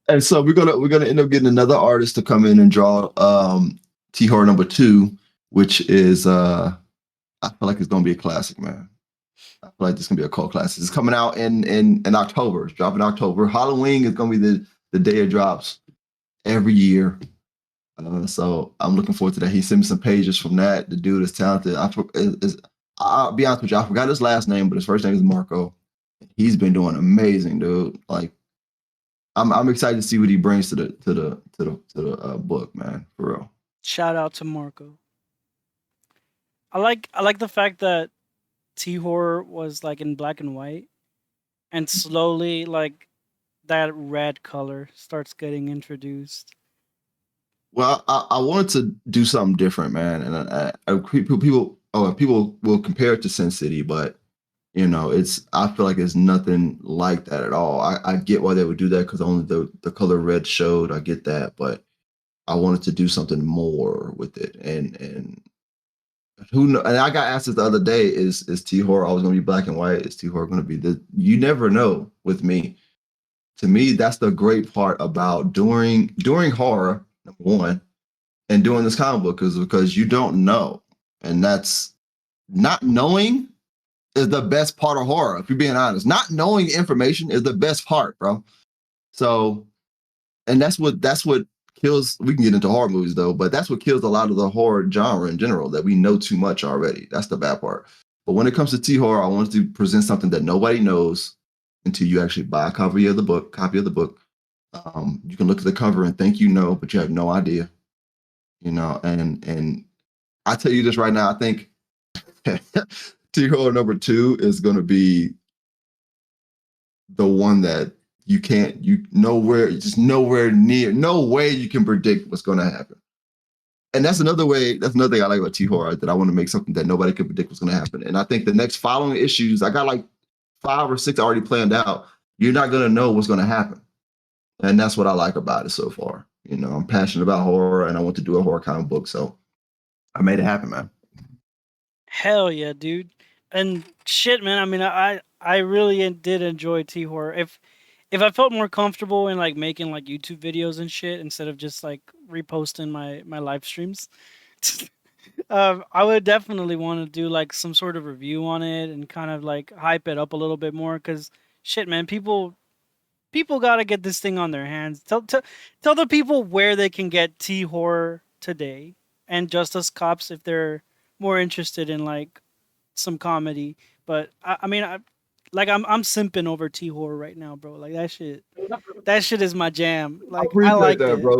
And so we're gonna end up getting another artist to come in and draw THorror number 2, which is I feel like it's gonna be a classic, man. I feel like this is gonna be a cult classic. It's coming out in October. It's dropping in October. Halloween is gonna be the day it drops every year. So I'm looking forward to that. He sent me some pages from that. The dude is talented. I'll be honest with you, I forgot his last name, but his first name is Marco. He's been doing amazing, dude. Like, I'm excited to see what he brings to the book, man. For real. Shout out to Marco. I like the fact that THorror was like in black and white, and slowly like that red color starts getting introduced. Well, I wanted to do something different, man, and people will compare it to Sin City, but I feel like it's nothing like that at all. I get why they would do that because only the color red showed. I get that, but I wanted to do something more with it, and who know? And I got asked this the other day: Is THorror always going to be black and white? Is THorror going to be the? You never know with me. To me, that's the great part about doing horror. Number one, and doing this comic book is because you don't know, and that's not knowing is the best part of horror. If you're being honest, not knowing information is the best part, bro. So, and that's what kills. We can get into horror movies though, but that's what kills a lot of the horror genre in general. That we know too much already. That's the bad part. But when it comes to THorror, I wanted to present something that nobody knows until you actually buy a copy of the book. You can look at the cover and think you know, but you have no idea. And I tell you this right now, I think THorror number 2 is going to be the one that nowhere near, no way you can predict what's going to happen. And that's another thing I like about THorror, that I want to make something that nobody can predict what's going to happen. And I think the next following issues, I got like 5 or 6 already planned out. You're not going to know what's going to happen. And that's what I like about it so far. I'm passionate about horror and I want to do a horror comic book. So I made it happen, man. Hell yeah, dude. And shit, man. I mean, I really did enjoy THorror. If I felt more comfortable in like making like YouTube videos and shit instead of just like reposting my live streams, I would definitely want to do like some sort of review on it and kind of like hype it up a little bit more. Because shit, man, people gotta get this thing on their hands. Tell the people where they can get THorror today, and Just Us Cops if more interested in like some comedy. But I mean, I'm simping over THorror right now, bro. Like that shit is my jam. Like I like that, bro.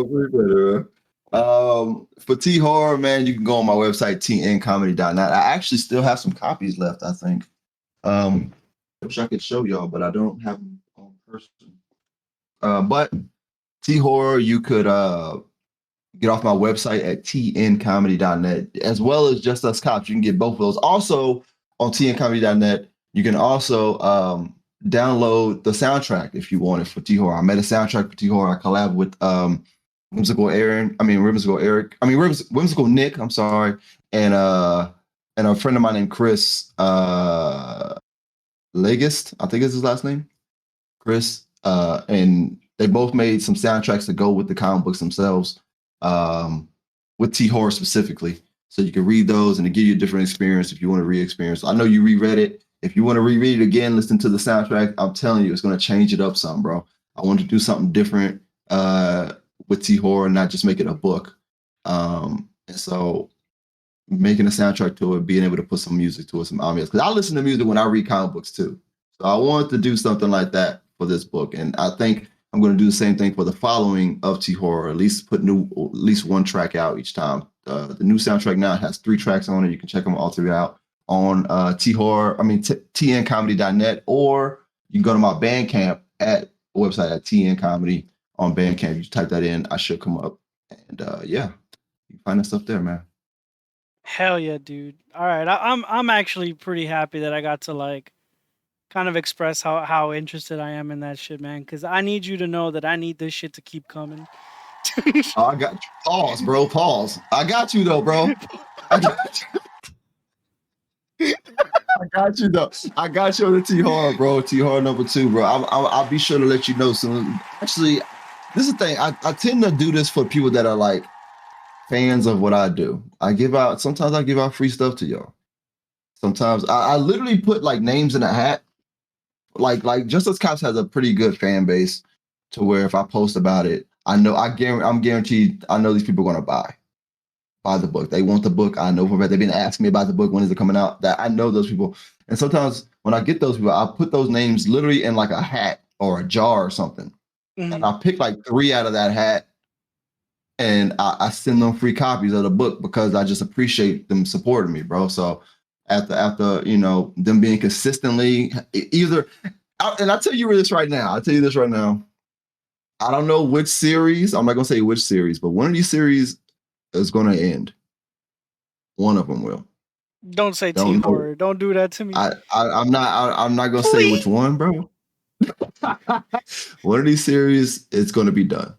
For THorror, man, you can go on my website TNComedy.net. I actually still have some copies left, I think. I wish I could show y'all, but I don't have them on person. But THorror, you could get off my website at TNComedy.net, as well as Just Us Cops. You can get both of those. Also, on TNComedy.net, you can also download the soundtrack if you want it for THorror. I made a soundtrack for THorror. I collab with Whimsical Nick, I'm sorry, and a friend of mine named Chris Legist, I think is his last name. Chris. And they both made some soundtracks to go with the comic books themselves, with THorror specifically. So you can read those and to give you a different experience if you want to re-experience. I know you reread it. If you want to reread it again, listen to the soundtrack. I'm telling you, it's going to change it up some, bro. I want to do something different with THorror, not just make it a book. And so making a soundtrack to it, being able to put some music to it, some ambience. Because I listen to music when I read comic books too. So I wanted to do something like that for this book. And I think I'm going to do the same thing for the following of THorror, at least put at least one track out each time. The new soundtrack now has 3 tracks on it. You can check them all 3 out on TNComedy.net, or you can go to my Bandcamp at the website at TNComedy on Bandcamp. You type that in, I should come up. And yeah, you can find that stuff there, man. Hell yeah, dude. All right. I'm actually pretty happy that I got to like kind of express how interested I am in that shit, man. Because I need you to know that I need this shit to keep coming. Oh, I got you. Pause, bro. Pause. I got you though, bro. I got you. I got you though. I got you on the THorror, bro. THorror number 2, bro. I'll be sure to let you know soon. Actually, this is the thing. I tend to do this for people that are like fans of what I do. Sometimes I give out free stuff to y'all. Sometimes I literally put like names in a hat. Like Justice Cops has a pretty good fan base to where if I post about it, I'm guaranteed I know these people are gonna buy the book. They want the book. I know for a fact they've been asking me about the book, when is it coming out? That I know those people. And sometimes when I get those people, I put those names literally in like a hat or a jar or something. And I pick like 3 out of that hat, and I send them free copies of the book because I just appreciate them supporting me, bro. So after them being consistently and I'll tell you this right now. I don't know which series. I'm not gonna say which series, but one of these series is gonna end. One of them will. Don't say THorror. Don't do that to me. I'm not gonna say which one, bro. One of these series is gonna be done.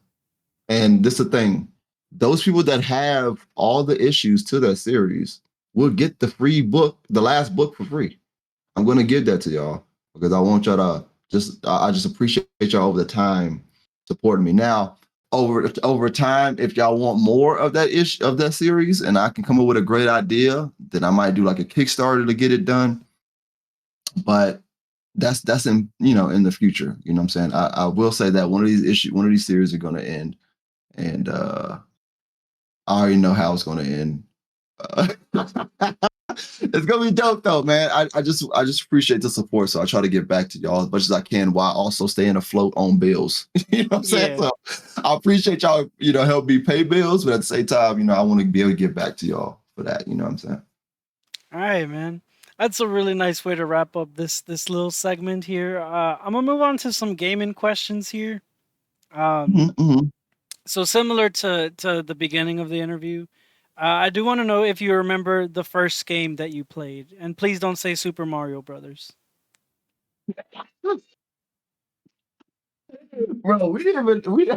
And this is the thing. Those people that have all the issues to that series will get the free book, the last book, for free. I'm gonna give that to y'all because I want y'all to I just appreciate y'all over the time supporting me. Now, over time, if y'all want more of that series, and I can come up with a great idea, then I might do like a Kickstarter to get it done. But that's in in the future. You know what I'm saying? I will say that one of these series are gonna end, and I already know how it's gonna end. It's gonna be dope though, man. I just appreciate the support, so I try to give back to y'all as much as I can while also staying afloat on bills. You know what I'm saying? So I appreciate y'all, help me pay bills, but at the same time, I want to be able to give back to y'all for that. You know what I'm saying? All right, man. That's a really nice way to wrap up this little segment here. I'm gonna move on to some gaming questions here. So similar to the beginning of the interview, I do want to know if you remember the first game that you played, and please don't say Super Mario Brothers. Bro, we didn't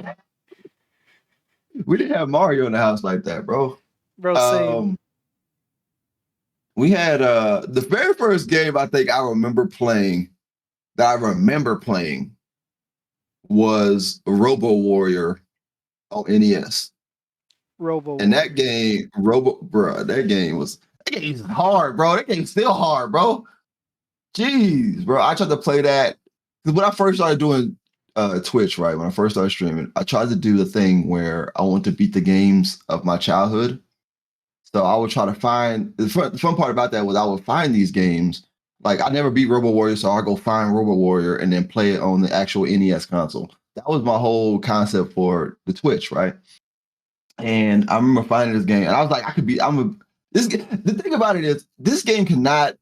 have Mario in the house like that, bro. Bro, same. We had the very first game I think I remember playing was Robo Warrior on NES. And that game, that game is hard, bro. That game's still hard, bro. Jeez, bro. I tried to play that because when I first started doing Twitch, right? When I first started streaming, I tried to do the thing where I want to beat the games of my childhood. So I would try to find the fun part about that was I would find these games. Like I never beat Robo Warrior, so I go find Robo Warrior and then play it on the actual NES console. That was my whole concept for the Twitch, right? And I remember finding this game, and I was like, the thing about it is, this game cannot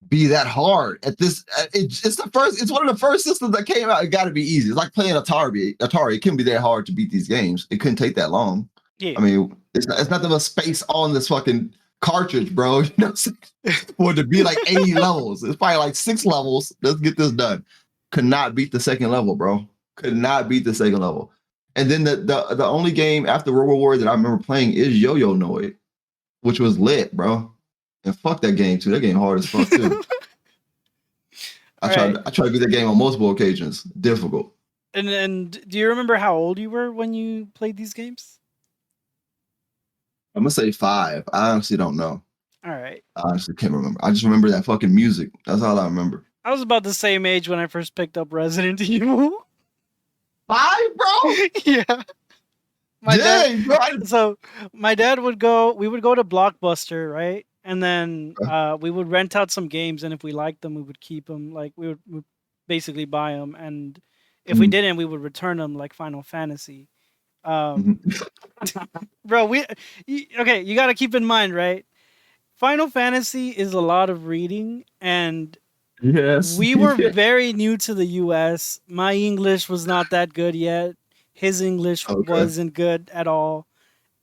be that hard at this. It's one of the first systems that came out. It got to be easy. It's like playing Atari. It couldn't be that hard to beat these games. It couldn't take that long. Yeah. I mean, it's nothing but space on this fucking cartridge, bro. For it to be like 80 levels. It's probably like 6 levels. Let's get this done. Could not beat the second level, bro. Could not beat the second level. And then the only game after Robo Warrior that I remember playing is Yo-Yo Noid, which was lit, bro. And fuck that game too. That game hard as fuck too. I tried to beat that game on multiple occasions. Difficult. And do you remember how old you were when you played these games? I'm gonna say 5. I honestly don't know. All right. I honestly can't remember. I just remember that fucking music. That's all I remember. I was about the same age when I first picked up Resident Evil. 5, bro? Yeah. So my dad we would go to Blockbuster, right? And then we would rent out some games, and if we liked them, we would keep them. Like we would basically buy them, and if we didn't, we would return them, like Final Fantasy. Bro, you got to keep in mind, right? Final Fantasy is a lot of reading, and we were very new to the U.S. My English was not that good yet. His English wasn't good at all.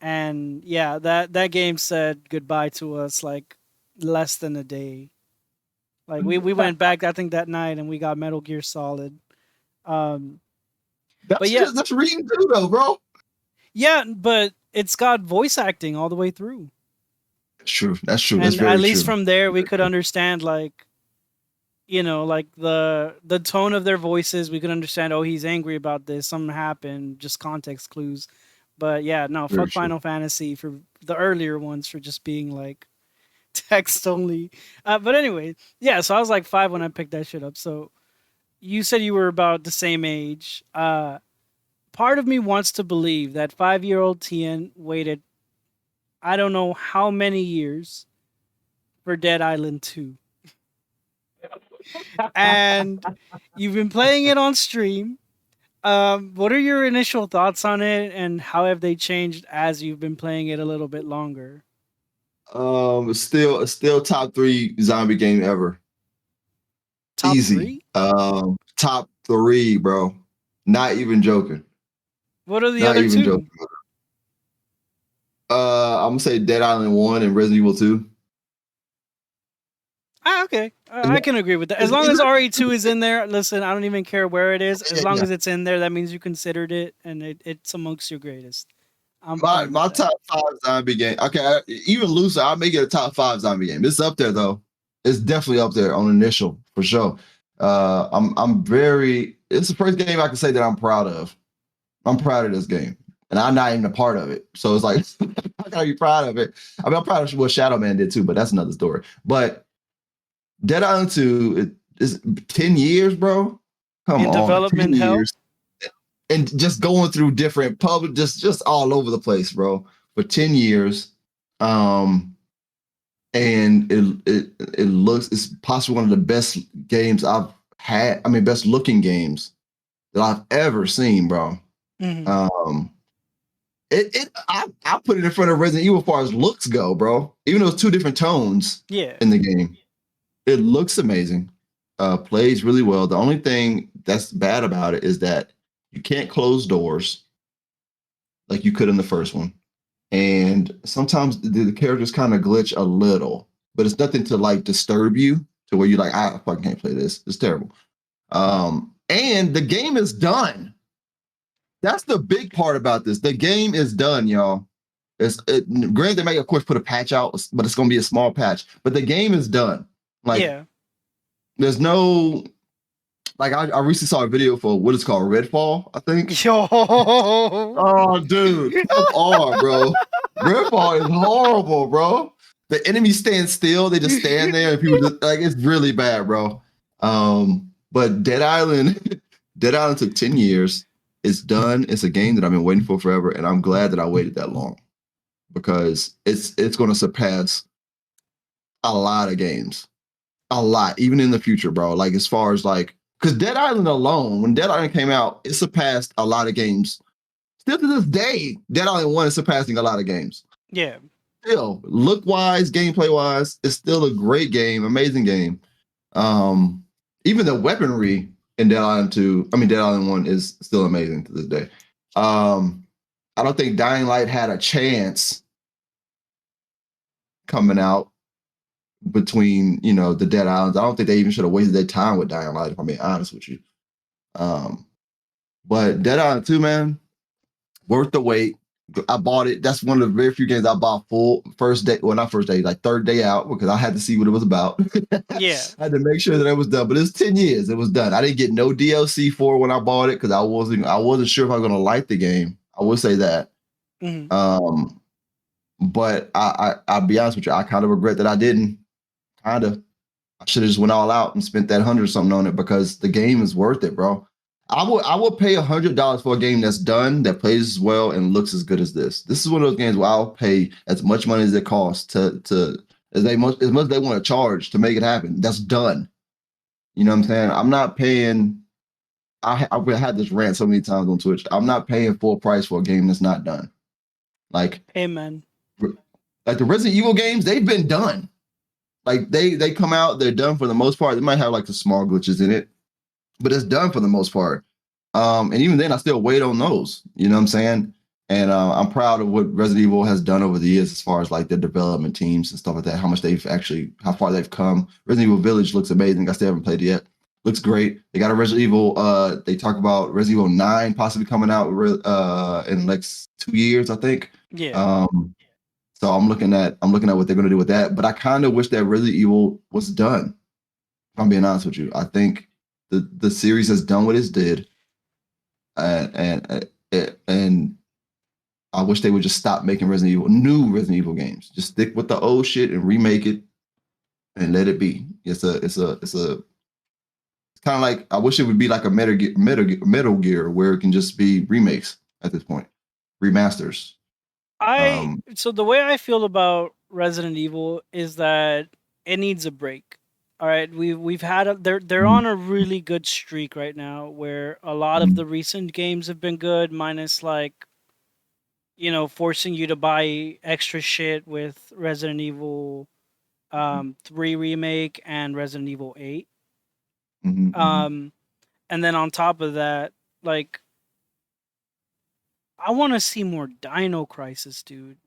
And yeah, that game said goodbye to us like less than a day. Like we went back, I think, that night, and we got Metal Gear Solid. That's reading too, though, bro. Yeah, but it's got voice acting all the way through. That's true. And that's very at least true. From there, we could understand like like the tone of their voices, we could understand, oh, he's angry about this, something happened, just context clues. But yeah, no, Very fuck true. Final Fantasy for the earlier ones for just being like text only. But anyway, yeah, so I was like 5 when I picked that shit up. So you said you were about the same age. Part of me wants to believe that 5-year-old Tien waited, I don't know how many years, for Dead Island 2. And you've been playing it on stream. What are your initial thoughts on it, and how have they changed as you've been playing it a little bit longer? Still top 3 zombie game ever. Top Easy. 3? Top 3, bro. Not even joking. What are the Not other even two? joking. I'm gonna say Dead Island 1 and Resident Evil 2. Okay. I can agree with that. As long as RE2 is in there, listen, I don't even care where it is. As long Yeah. as it's in there, that means you considered it, and it's amongst your greatest. I'm My fine with that. top 5 zombie game. Okay, even looser, I'll make it a top 5 zombie game. It's up there though. It's definitely up there on initial for sure. I'm very. It's the first game I can say that I'm proud of. I'm proud of this game, and I'm not even a part of it. So it's like, how can I be proud of it? I mean, I'm proud of what Shadow Man did too, but that's another story. But Dead Island 2 is 10 years, bro. Come In on, 10 development hell? years. And just going through different public, just all over the place, bro, for 10 years. And it looks, it's possibly one of the best games I've had. I mean, best looking games that I've ever seen, bro. Mhm. I put it in front of Resident Evil as far as looks go, bro. Even though it's 2 different tones Yeah. in the game, it looks amazing. Plays really well. The only thing that's bad about it is that you can't close doors like you could in the first one. And sometimes the characters kind of glitch a little, but it's nothing to like disturb you to where you're like, I fucking can't play this. It's terrible. And the game is done. That's the big part about this. The game is done, y'all. Granted, they may of course put a patch out, but it's gonna be a small patch. But the game is done. Like, yeah. there's no like I recently saw a video for what it's called Redfall, I think. Yo. Oh, dude, come on, bro. Redfall is horrible, bro. The enemies stand still; they just stand there, and people just like it's really bad, bro. But Dead Island, Dead Island took 10 years. It's done. It's a game that I've been waiting for forever, and I'm glad that I waited that long because it's going to surpass a lot of games, a lot, even in the future, bro. Like as far as like, because Dead Island alone, when Dead Island came out, it surpassed a lot of games. Still to this day, Dead Island 1 is surpassing a lot of games. Yeah. Still, look wise, gameplay wise, it's still a great game, amazing game. Even the weaponry in Dead Island 2, I mean Dead Island 1 is still amazing to this day. I don't think Dying Light had a chance coming out between, the Dead Islands. I don't think they even should have wasted their time with Dying Light, if I'm being honest with you. But Dead Island 2, man, worth the wait. I bought it. That's one of the very few games I bought full first day. Well, not first day, like third day out because I had to see what it was about. Yeah. I had to make sure that it was done. But it's 10 years. It was done. I didn't get no DLC for it when I bought it because I wasn't sure if I was gonna like the game. I will say that. Mhm. But I'll be honest with you, I kind of regret that I didn't. Kind of. I should have just went all out and spent that 100 something on it because the game is worth it, bro. I would pay $100 for a game that's done, that plays as well and looks as good as this. This is one of those games where I'll pay as much money as it costs to as much as they want to charge to make it happen. That's done. You know what I'm saying? I'm not paying. I've had this rant so many times on Twitch. I'm not paying full price for a game that's not done. Like Amen. Like the Resident Evil games, they've been done. Like they come out, they're done for the most part. They might have like the small glitches in it, but it's done for the most part. And even then, I still wait on those. You know what I'm saying? And I'm proud of what Resident Evil has done over the years, as far as like the development teams and stuff like that. How far they've come. Resident Evil Village looks amazing. I still haven't played it yet. Looks great. They got a Resident Evil. They talk about Resident Evil 9 possibly coming out in the next 2 years, I think. Yeah. So I'm looking at what they're going to do with that. But I kind of wish that Resident Evil was done. I'm being honest with you. I think the series has done what it did, and I wish they would just stop making new Resident Evil games. Just stick with the old shit and remake it and let it be. It's kind of like, I wish it would be like a Metal Gear where it can just be remakes at this point, remasters. So the way I feel about Resident Evil is that it needs a break. All right, we've had they're on a really good streak right now where a lot of the recent games have been good, minus like forcing you to buy extra shit with Resident Evil 3 remake and Resident Evil 8. And then on top of that, like, I want to see more Dino Crisis, dude.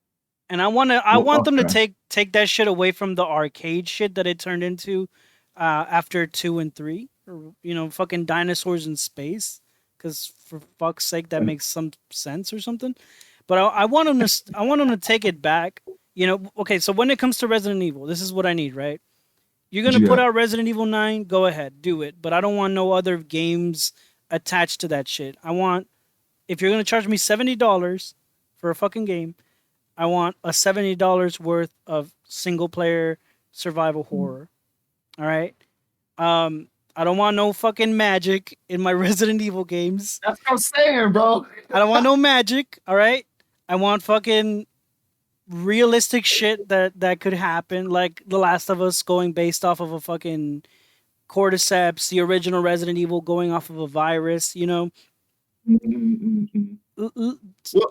And I want them to take that shit away from the arcade shit that it turned into after 2 and 3, or fucking dinosaurs in space, cuz for fuck's sake that makes some sense or something. But I want them to take it back. Okay, so when it comes to Resident Evil, this is what I need, right? You're going to put out Resident Evil 9, go ahead, do it, but I don't want no other games attached to that shit. If you're going to charge me $70 for a fucking game, I want a $70 worth of single player survival horror. All right. I don't want no fucking magic in my Resident Evil games. That's what I'm saying, bro. I don't want no magic. All right. I want fucking realistic shit that could happen, like The Last of Us going based off of a fucking cordyceps, the original Resident Evil going off of a virus.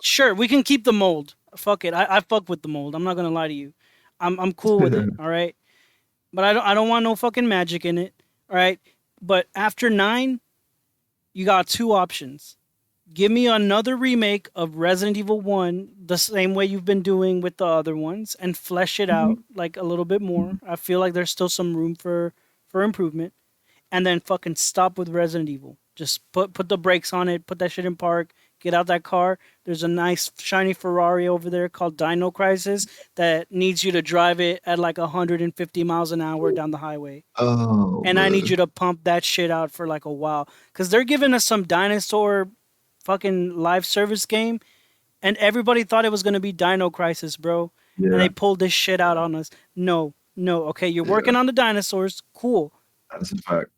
Sure, we can keep the mold. Fuck it. I fuck with the mold. I'm not gonna lie to you. I'm cool with it. All right. But I don't want no fucking magic in it. All right. But after 9, you got 2 options. Give me another remake of Resident Evil 1 the same way you've been doing with the other ones, and flesh it out like a little bit more. I feel like there's still some room for improvement. And then fucking stop with Resident Evil. Just put the brakes on it, put that shit in park, get out that car. There's a nice shiny Ferrari over there called Dino Crisis that needs you to drive it at like 150 miles an hour down the highway. Oh, and I need you to pump that shit out for like a while. Because they're giving us some dinosaur fucking live service game, and everybody thought it was going to be Dino Crisis, bro. Yeah. And they pulled this shit out on us. No. Okay, you're working on the dinosaurs. Cool. That's a fact.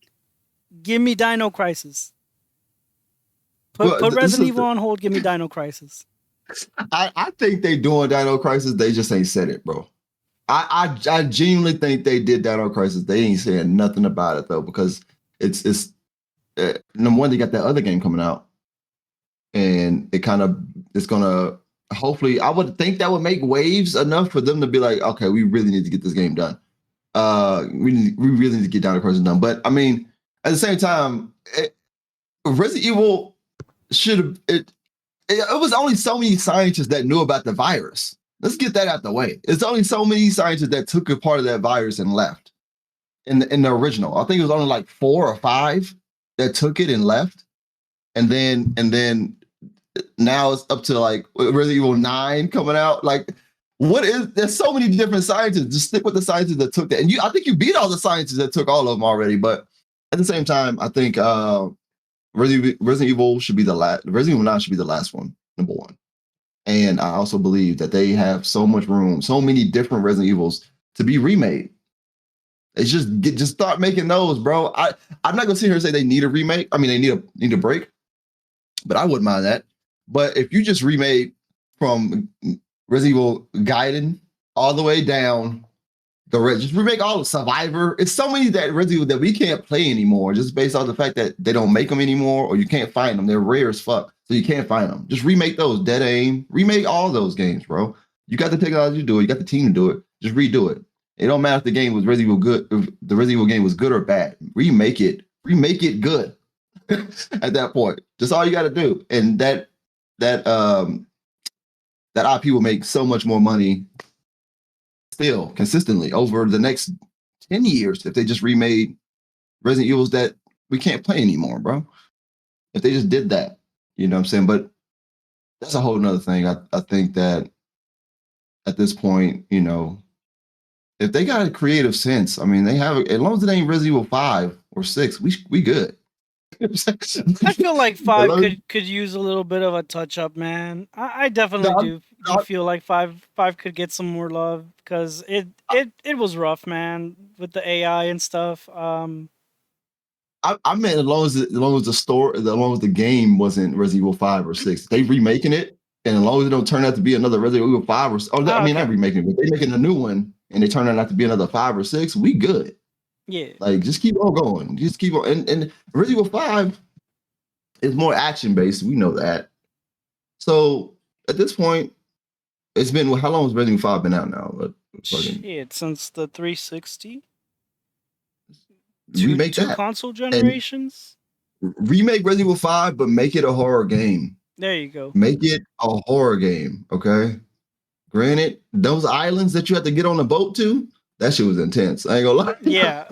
Give me Dino Crisis. Put Resident Evil on hold. Give me Dino Crisis. I think they doing Dino Crisis. They just ain't said it, bro. I genuinely think they did Dino Crisis. They ain't saying nothing about it though, because it's number one, they got that other game coming out, and it's gonna, hopefully, I would think that would make waves enough for them to be like, okay, we really need to get this game done. We really need to get Dino Crisis done. But I mean, at the same time, Resident Evil it was only so many scientists that knew about the virus. Let's get that out the way. It's only so many scientists that took a part of that virus and left. In the original, I think it was only like 4 or 5 that took it and left. And then now it's up to like Resident Evil 9 coming out. Like, there's so many different scientists. Just stick with the scientists that took that. And I think you beat all the scientists that took all of them already. But at the same time, I think Resident Evil should be the last. Resident Evil 9 should be the last one, number 1. And I also believe that they have so much room, so many different Resident Evils to be remade. It's just start making those, bro. I'm not gonna sit here and say they need a remake. I mean, they need a break, but I wouldn't mind that. But if you just remade from Resident Evil Gaiden all the way down, just remake all of Survivor. It's so many that Resident Evil that we can't play anymore, just based on the fact that they don't make them anymore, or you can't find them. They're rare as fuck, so you can't find them. Just remake those. Dead Aim. Remake all those games, bro. You got the technology to do it. You got the team to do it. Just redo it. It don't matter if the game was Resident Evil good. If the Resident Evil game was good or bad, remake it. Remake it good. At that point, just all you got to do, and that IP will make so much more money still consistently over the next 10 years if they just remade Resident Evils that we can't play anymore, bro. If they just did that, you know what I'm saying? But that's a whole nother thing. I think that at this point, if they got a creative sense, I mean, they have as long as it ain't Resident Evil 5 or 6, we good. I feel like As 5 long could use a little bit of a touch up, man. I definitely as- do feel like 5 could get some more love because it was rough, man, with the AI and stuff. I meant as long as the store, as long as the game wasn't Resident Evil 5 or 6, they remaking it, and as long as it don't turn out to be another Resident Evil 5 or I mean, Okay. not remaking it, but they making a new one, and they turn out to be another 5 or 6, we good. Yeah. Like, just keep on going, just keep on. And Resident Evil 5 is more action based. We know that. So at this point, it's been how long has Resident Evil 5 been out now? Shit, since the 360. Remake Two that console and generations. remake Resident Evil 5, but make it a horror game. There you go. Make it a horror game, okay? Granted, those islands that you had to get on the boat to, that shit was intense. I ain't gonna lie. Yeah.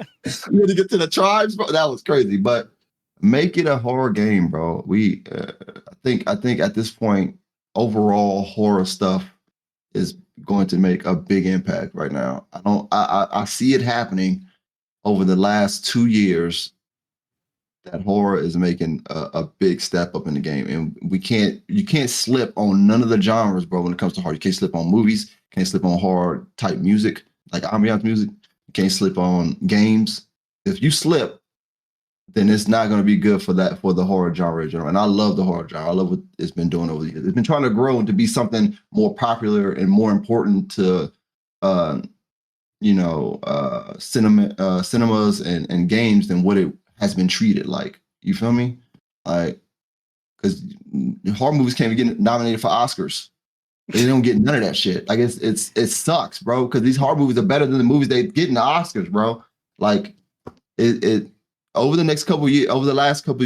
You had to get to the tribes, bro. That was crazy. But make it a horror game, bro. I think at this point, overall horror stuff is going to make a big impact right now. I see it happening over the last 2 years that horror is making a big step up in the game, and you can't slip on none of the genres, bro. When it comes to horror, you can't slip on movies, can't slip on horror type music like ambiance music. You can't slip on games. If you slip, then it's not going to be good for the horror genre in general. And I love the horror genre. I love what it's been doing over the years. It's been trying to grow and to be something more popular and more important to cinemas and games than what it has been treated like. You feel me? Like, because horror movies can't even get nominated for Oscars. They don't get none of that shit. Like, it sucks, bro. Because these horror movies are better than the movies they get in the Oscars, bro. Like, it over the last couple of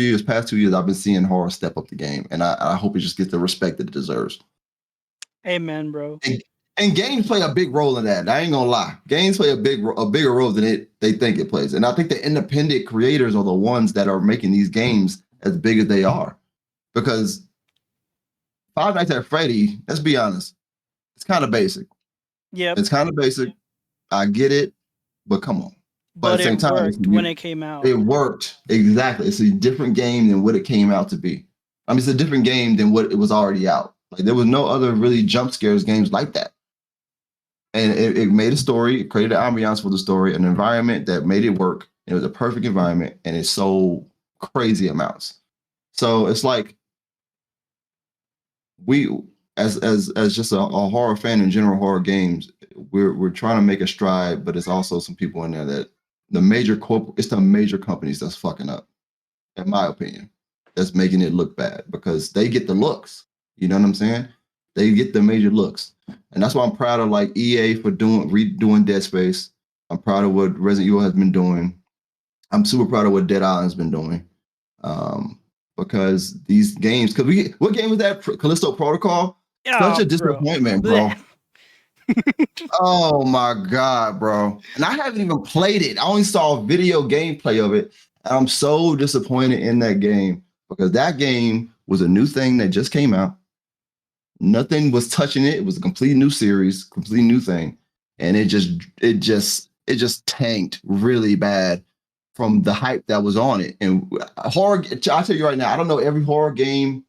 years, past 2 years, I've been seeing horror step up the game, and I hope it just gets the respect that it deserves. Amen, bro. And games play a big role in that. I ain't gonna lie. Games play a bigger role than they think it plays. And I think the independent creators are the ones that are making these games as big as they are. Because Five Nights at Freddy, let's be honest, it's kind of basic. Yep. It's kind of basic. I get it, but come on. But at the same time, worked when it came out. It worked. Exactly. It's a different game than what it came out to be. I mean, it's a different game than what it was already out. Like, there was no other really jump scares games like that. And it made a story, it created an ambiance for the story, an environment that made it work. It was a perfect environment, and it sold crazy amounts. So it's like we, as just a horror fan in general, horror games, we're trying to make a stride, but it's also some people in there that it's the major companies that's fucking up, in my opinion, that's making it look bad because they get the looks. You know what I'm saying? They get the major looks. And that's why I'm proud of like EA for redoing Dead Space. I'm proud of what Resident Evil has been doing. I'm super proud of what Dead Island's been doing. Because these games, what game was that? Callisto Protocol? Such a disappointment, bro. Oh my God, bro. And I haven't even played it. I only saw video gameplay of it. And I'm so disappointed in that game because that game was a new thing that just came out. Nothing was touching it. It was a complete new series, complete new thing. And it just tanked really bad from the hype that was on it. And horror, I'll tell you right now, I don't know every horror game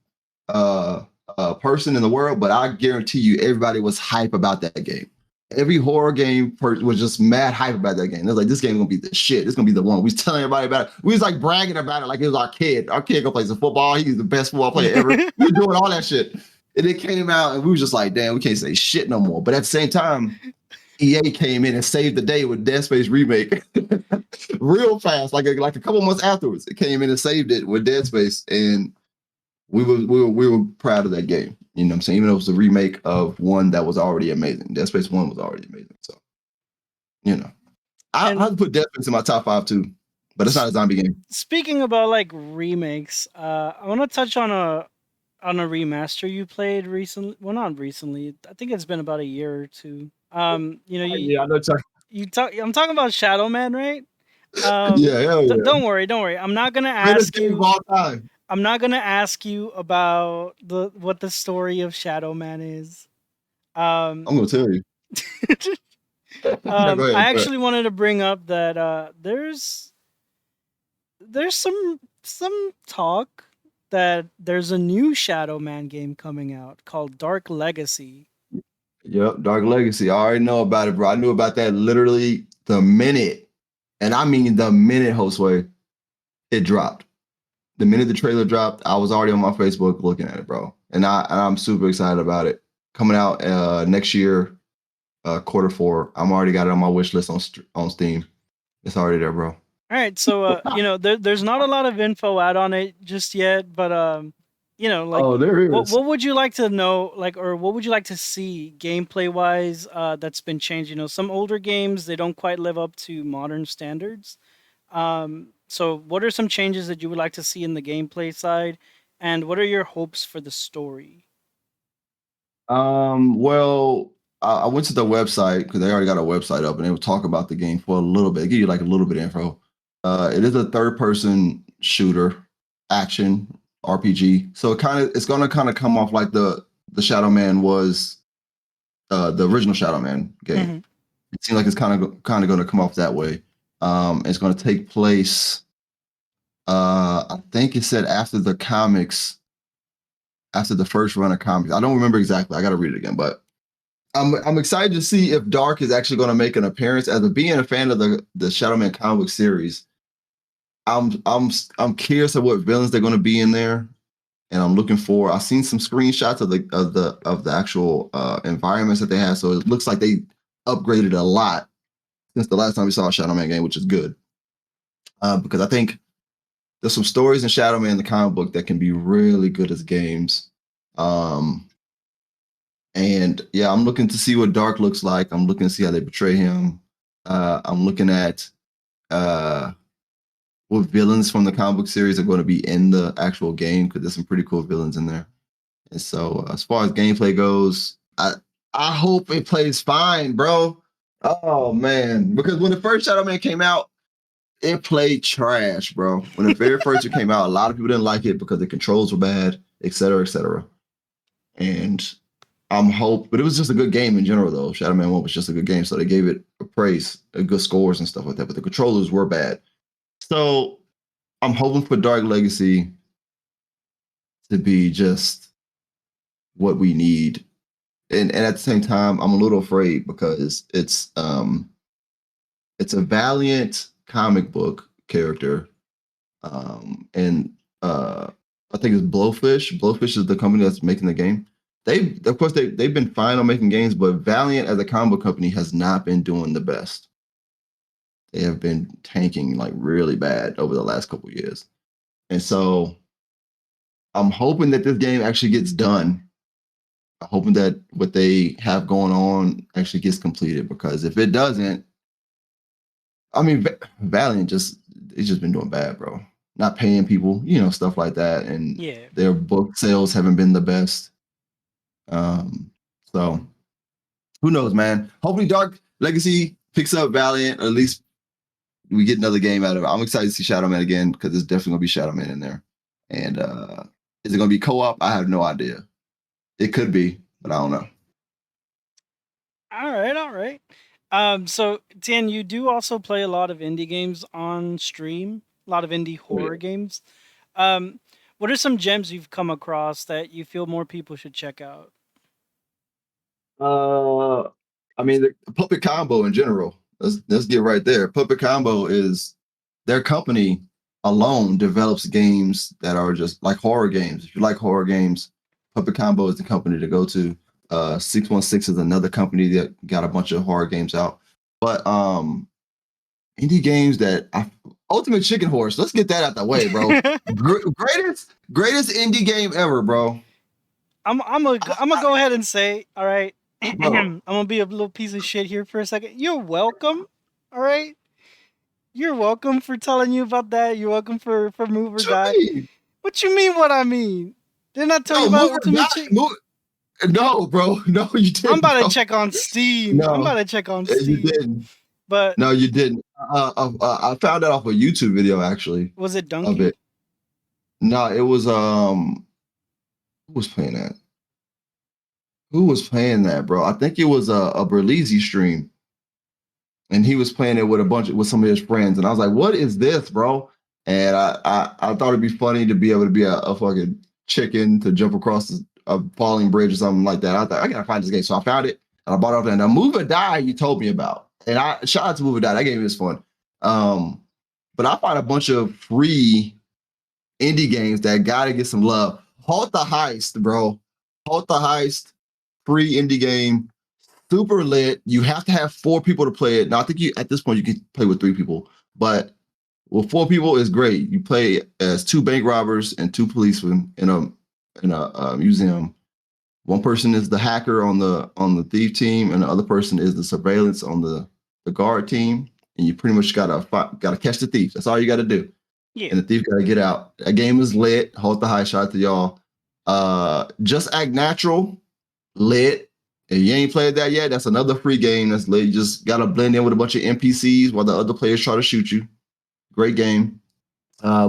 person in the world, but I guarantee you everybody was hype about that game. Every horror game was just mad hype about that game. It was like, this game is gonna be the shit. It's gonna be the one. We was telling everybody about it. We was like bragging about it like it was our kid. Our kid go play some football. He's the best football player ever. We were doing all that shit. And it came out and we was just like, damn, we can't say shit no more. But at the same time, EA came in and saved the day with Dead Space remake real fast, like a couple months afterwards. It came in and saved it with Dead Space, and we were proud of that game. You know what I'm saying? Even though it was a remake of one that was already amazing. Dead Space 1 was already amazing. So, you know, I'd put Dead Space in my top 5 too, but it's not a zombie game. Speaking about like remakes, I want to touch on a remaster you played recently. Well, not recently. I think it's been about a year or two. I know. I'm talking about Shadow Man, right? Yeah. Don't worry. I'm not gonna ask you. I'm not gonna ask you about what the story of Shadow Man is. I'm gonna tell you. No, go I ahead. actually wanted to bring up that there's some talk that there's a new Shadow Man game coming out called Dark Legacy. Yep, Dark Legacy. I already know about it, bro. I knew about that literally the minute, and I mean the minute Hostway it dropped. The minute the trailer dropped, I was already on my Facebook looking at it, bro. And I'm super excited about it. Coming out next year, quarter 4. I'm already got it on my wish list on Steam. It's already there, bro. All right, so there's not a lot of info out on it just yet, but like Oh, there is. what would you like to know, like, or what would you like to see gameplay wise that's been changed? Some older games they don't quite live up to modern standards. So what are some changes that you would like to see in the gameplay side, and what are your hopes for the story? Well, I went to the website because they already got a website up, and they would talk about the game for a little bit, give you like a little bit of info. It is a third-person shooter, action RPG. So it's gonna kind of come off like the Shadow Man was the original Shadow Man game. Mhm. It seems like it's kind of going to come off that way. It's going to take place. I think it said after the comics, after the first run of comics. I don't remember exactly. I got to read it again, but I'm excited to see if Dark is actually going to make an appearance. As being a fan of the Shadow Man comic series, I'm curious of what villains they're going to be in there, and I'm looking for. I've seen some screenshots of the actual environments that they have, so it looks like they upgraded a lot since the last time we saw a Shadow Man game, which is good. Because I think there's some stories in Shadow Man, the comic book, that can be really good as games. And yeah, I'm looking to see what Dark looks like. I'm looking to see how they portray him. I'm looking at what villains from the comic book series are going to be in the actual game, because there's some pretty cool villains in there. And so, as far as gameplay goes, I hope it plays fine, bro. Oh man, because when the first Shadow Man came out, it played trash, bro. When the very first it came out, a lot of people didn't like it because the controls were bad, et cetera, et cetera. And but it was just a good game in general, though. Shadow Man 1 was just a good game, so they gave it a praise, good scores and stuff like that. But the controllers were bad. So I'm hoping for Dark Legacy to be just what we need. And at the same time, I'm a little afraid because it's a Valiant comic book character. And I think it's Blowfish. Blowfish is the company that's making the game. Of course, they've been fine on making games, but Valiant as a comic book company has not been doing the best. They have been tanking like really bad over the last couple of years. And so I'm hoping that this game actually gets done. I'm hoping that what they have going on actually gets completed, because if it doesn't, I mean, Valiant it's just been doing bad, bro. Not paying people, stuff like that, and Yeah. their book sales haven't been the best. So who knows, man? Hopefully, Dark Legacy picks up Valiant, or at least we get another game out of it. I'm excited to see Shadow Man again, because there's definitely gonna be Shadow Man in there. And is it gonna be co-op? I have no idea. It could be, but I don't know. All right, all right. So Dan, you do also play a lot of indie games on stream, a lot of indie Oh, yeah. horror games. Um, what are some gems you've come across that you feel more people should check out? Uh, I mean, the Puppet Combo in general. Let's get right there. Puppet Combo is their company alone develops games that are just like horror games. If you like horror games, Puppet Combo is the company to go to. 616 is another company that got a bunch of horror games out. But indie games Ultimate Chicken Horse. Let's get that out the way, bro. Greatest indie game ever, bro. I'm gonna go ahead and say, all right. Bro, I'm gonna be a little piece of shit here for a second. You're welcome. All right. You're welcome for telling you about that. You're welcome for Move or what Die. you mean? What you mean? What I mean? Didn't I tell you No, about move or die. Ultimate Chick? No, bro. No, you I'm didn't, about to bro. check on Steam. I'm about No, to check on you Steam. didn't. But No, you didn't. I found that off a YouTube video actually was it of Donkey? it. No, it was who was playing that? Who was playing that, bro? I think it was a Berlizzi stream. and he was playing it with some of his friends, and I was like, "What is this, bro?" And I thought it'd be funny to be able to be a fucking chicken to jump across a falling bridge or something like that. I thought I gotta find this game, so I found it and I bought it off there. Now, Move or Die, you told me about, and I shout out to Move or Die. That game is fun. But I find a bunch of free indie games that gotta get some love. Halt the Heist, bro. Halt the Heist, free indie game, super lit. You have to have 4 people to play it. Now I think you at this point you can play with 3 people, but with 4 people is great. You play as 2 bank robbers and 2 policemen in a museum. One person is the hacker on the thief team, and the other person is the surveillance on the guard team. And you pretty much gotta catch the thief. That's all you gotta do. Yeah. And the thief gotta get out. That game is lit. Hold the high shot to y'all. Just Act Natural, lit. If you ain't played that yet, that's another free game that's lit. You just gotta blend in with a bunch of NPCs while the other players try to shoot you. Great game.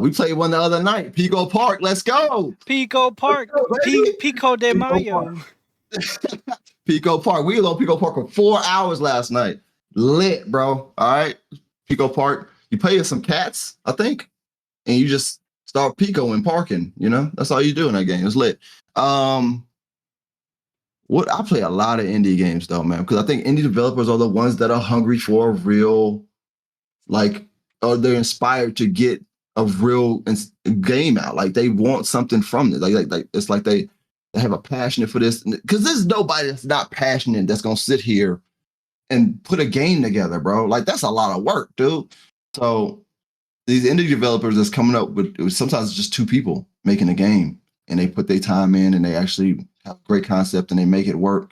We played one the other night. Pico Park. Let's go. Pico Park. Pico de Mayo. Pico Park. We were on Pico Park for 4 hours last night. Lit, bro. All right. Pico Park. You play with some cats, I think, and you just start Pico and parking. You know, that's all you do in that game. It's lit. I play a lot of indie games though, man, because I think indie developers are the ones that are hungry for a real, like, or they're inspired to get a real game out. Like they want something from it. Like it's like they have a passion for this, because there's nobody that's not passionate that's gonna sit here and put a game together, bro. Like that's a lot of work, dude. So these indie developers that's coming up with sometimes just 2 people making a game, and they put their time in and they actually have a great concept and they make it work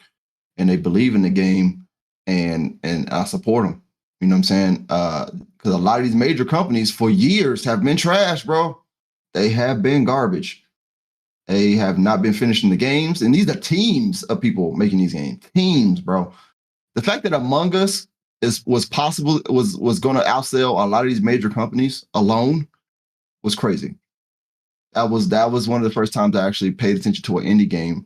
and they believe in the game, and I support them. You know what I'm saying? Because a lot of these major companies for years have been trash, bro. They have been garbage. They have not been finishing the games, and these are teams of people making these games. Teams, bro. The fact that Among Us was going to outsell a lot of these major companies alone was crazy. That was one of the first times I actually paid attention to an indie game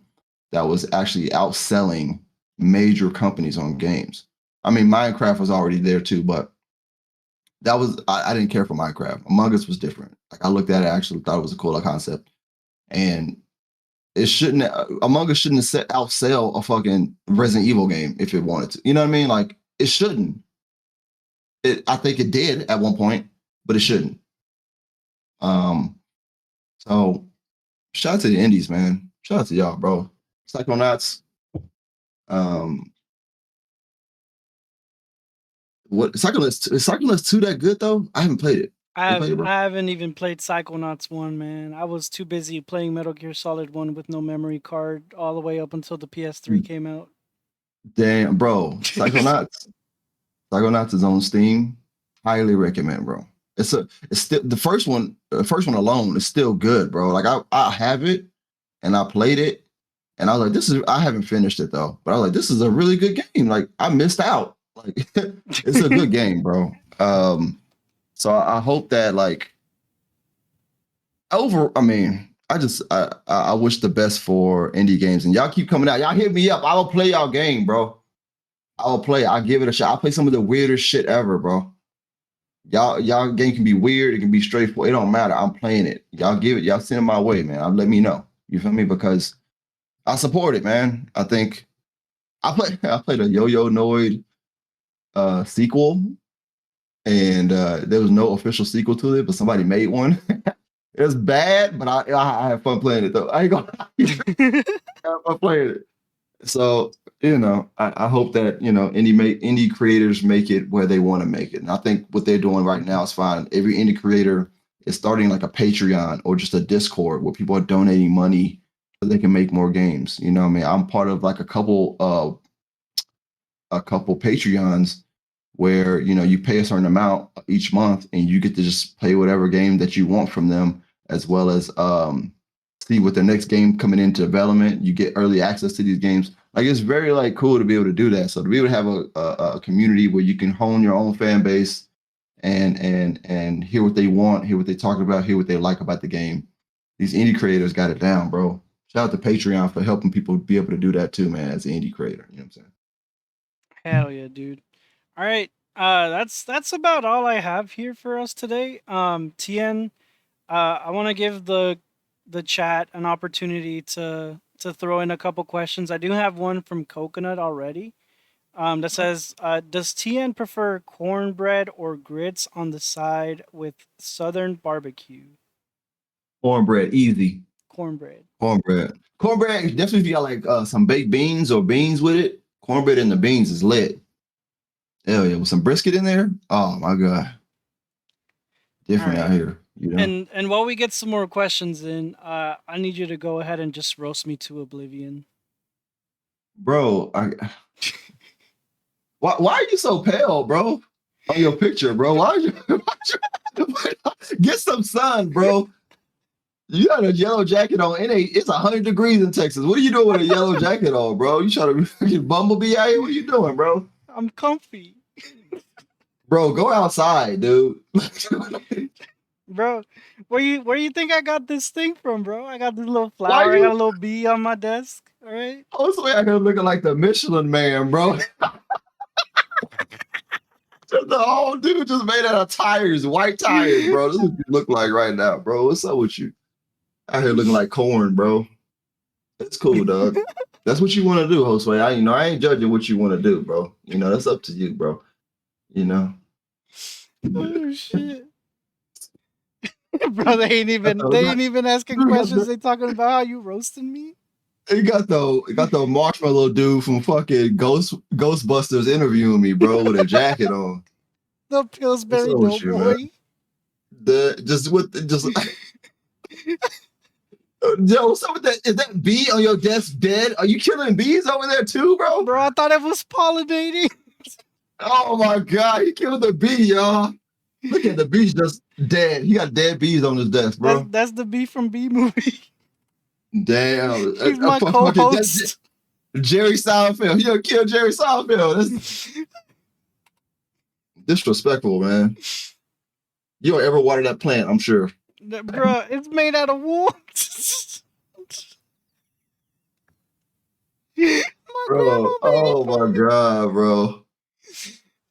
that was actually outselling major companies on games. I mean, Minecraft was already there too, but that was I didn't care for Minecraft. Among Us was different. Like I looked at it, I actually thought it was a cooler concept, and Among Us shouldn't have outsell a fucking Resident Evil game if it wanted to. You know what I mean? Like it shouldn't. I think it did at one point, but it shouldn't. So shout out to the indies, man. Shout out to y'all, bro. Psychonauts. What Psychonauts? Is Psychonauts 2 that good though? I haven't played it. I haven't even played Psychonauts 1, man. I was too busy playing Metal Gear Solid 1 with no memory card all the way up until the PS3 came out. Damn, bro. Psychonauts is on Steam. Highly recommend, bro. It's still the first one alone is still good, bro. Like I have it and I played it and I was like, I haven't finished it though, but I was like, this is a really good game. Like I missed out. Like it's a good game, bro. So I hope that like I wish the best for indie games, and y'all keep coming out. Y'all hit me up. I will play y'all game, bro. I will play. I'll give it a shot. I'll play some of the weirdest shit ever, bro. Y'all game can be weird. It can be straightforward. It don't matter. I'm playing it. Y'all send it my way, man. Let me know. You feel me? Because I support it, man. I think I played a Yo-Yo Noid sequel, and there was no official sequel to it, but somebody made one. It was bad, but I had fun playing it though. I ain't gonna I had fun playing it. So, you know, I hope that, you know, indie creators make it where they want to make it. And I think what they're doing right now is fine. Every indie creator is starting like a Patreon or just a Discord where people are donating money so they can make more games. You know what I mean? I'm part of like a couple Patreons where, you know, you pay a certain amount each month and you get to just play whatever game that you want from them, as well as see what the next game coming into development. You get early access to these games. Like it's very like cool to be able to do that. So to be able to have a community where you can hone your own fan base and hear what they want, hear what they're talking about, hear what they like about the game. These indie creators got it down, bro. Shout out to Patreon for helping people be able to do that too, man, as an indie creator. You know what I'm saying? Hell yeah, dude. All right. That's about all I have here for us today. TN, I want to give the chat an opportunity to throw in a couple questions. I do have one from Coconut already. That says, does TN prefer cornbread or grits on the side with Southern barbecue? Cornbread, easy. Cornbread. Cornbread, definitely if you got like some baked beans or beans with it. Cornbread and the beans is lit. Hell yeah, with some brisket in there. Oh my god, different out Alright. here. You know, And while we get some more questions in, I need you to go ahead and just roast me to oblivion. bro. Why are you so pale, bro? On your picture, bro. Why are you get some sun, bro? You got a yellow jacket on. It's 100 degrees in Texas. What are you doing with a yellow jacket on, bro? You trying to bumblebee out here? What are you doing, bro? I'm comfy. Bro, go outside, dude. Bro, where you think I got this thing from, bro? I got this little Why flower. I got a you little bee on my desk. All right. also out here looking like the Michelin man, bro? The whole dude just made out of tires, white tires, bro. This is what you look like right now, bro. What's up with you? Out here looking like corn, bro. It's cool, dog. That's what you want to do, Josue. I ain't judging what you want to do, bro. That's up to you, bro. Oh shit. Bro, they ain't even asking questions. They talking about how you roasting me. You got the marshmallow dude from fucking Ghostbusters interviewing me, bro, with a jacket on. The Pillsbury Doughboy. Yo, what's up with that? Is that bee on your desk dead? Are you killing bees over there too, bro? Bro, I thought it was pollinating. Oh my god, he killed the bee, y'all. Look at the bee's just dead. He got dead bees on his desk, bro. That's the bee from Bee Movie. Damn. He's my co-host. Jerry Seinfeld. You kill Jerry Seinfeld. That's disrespectful, man. You don't ever water that plant, I'm sure. Bro, it's made out of wool. Bro, oh my god, bro.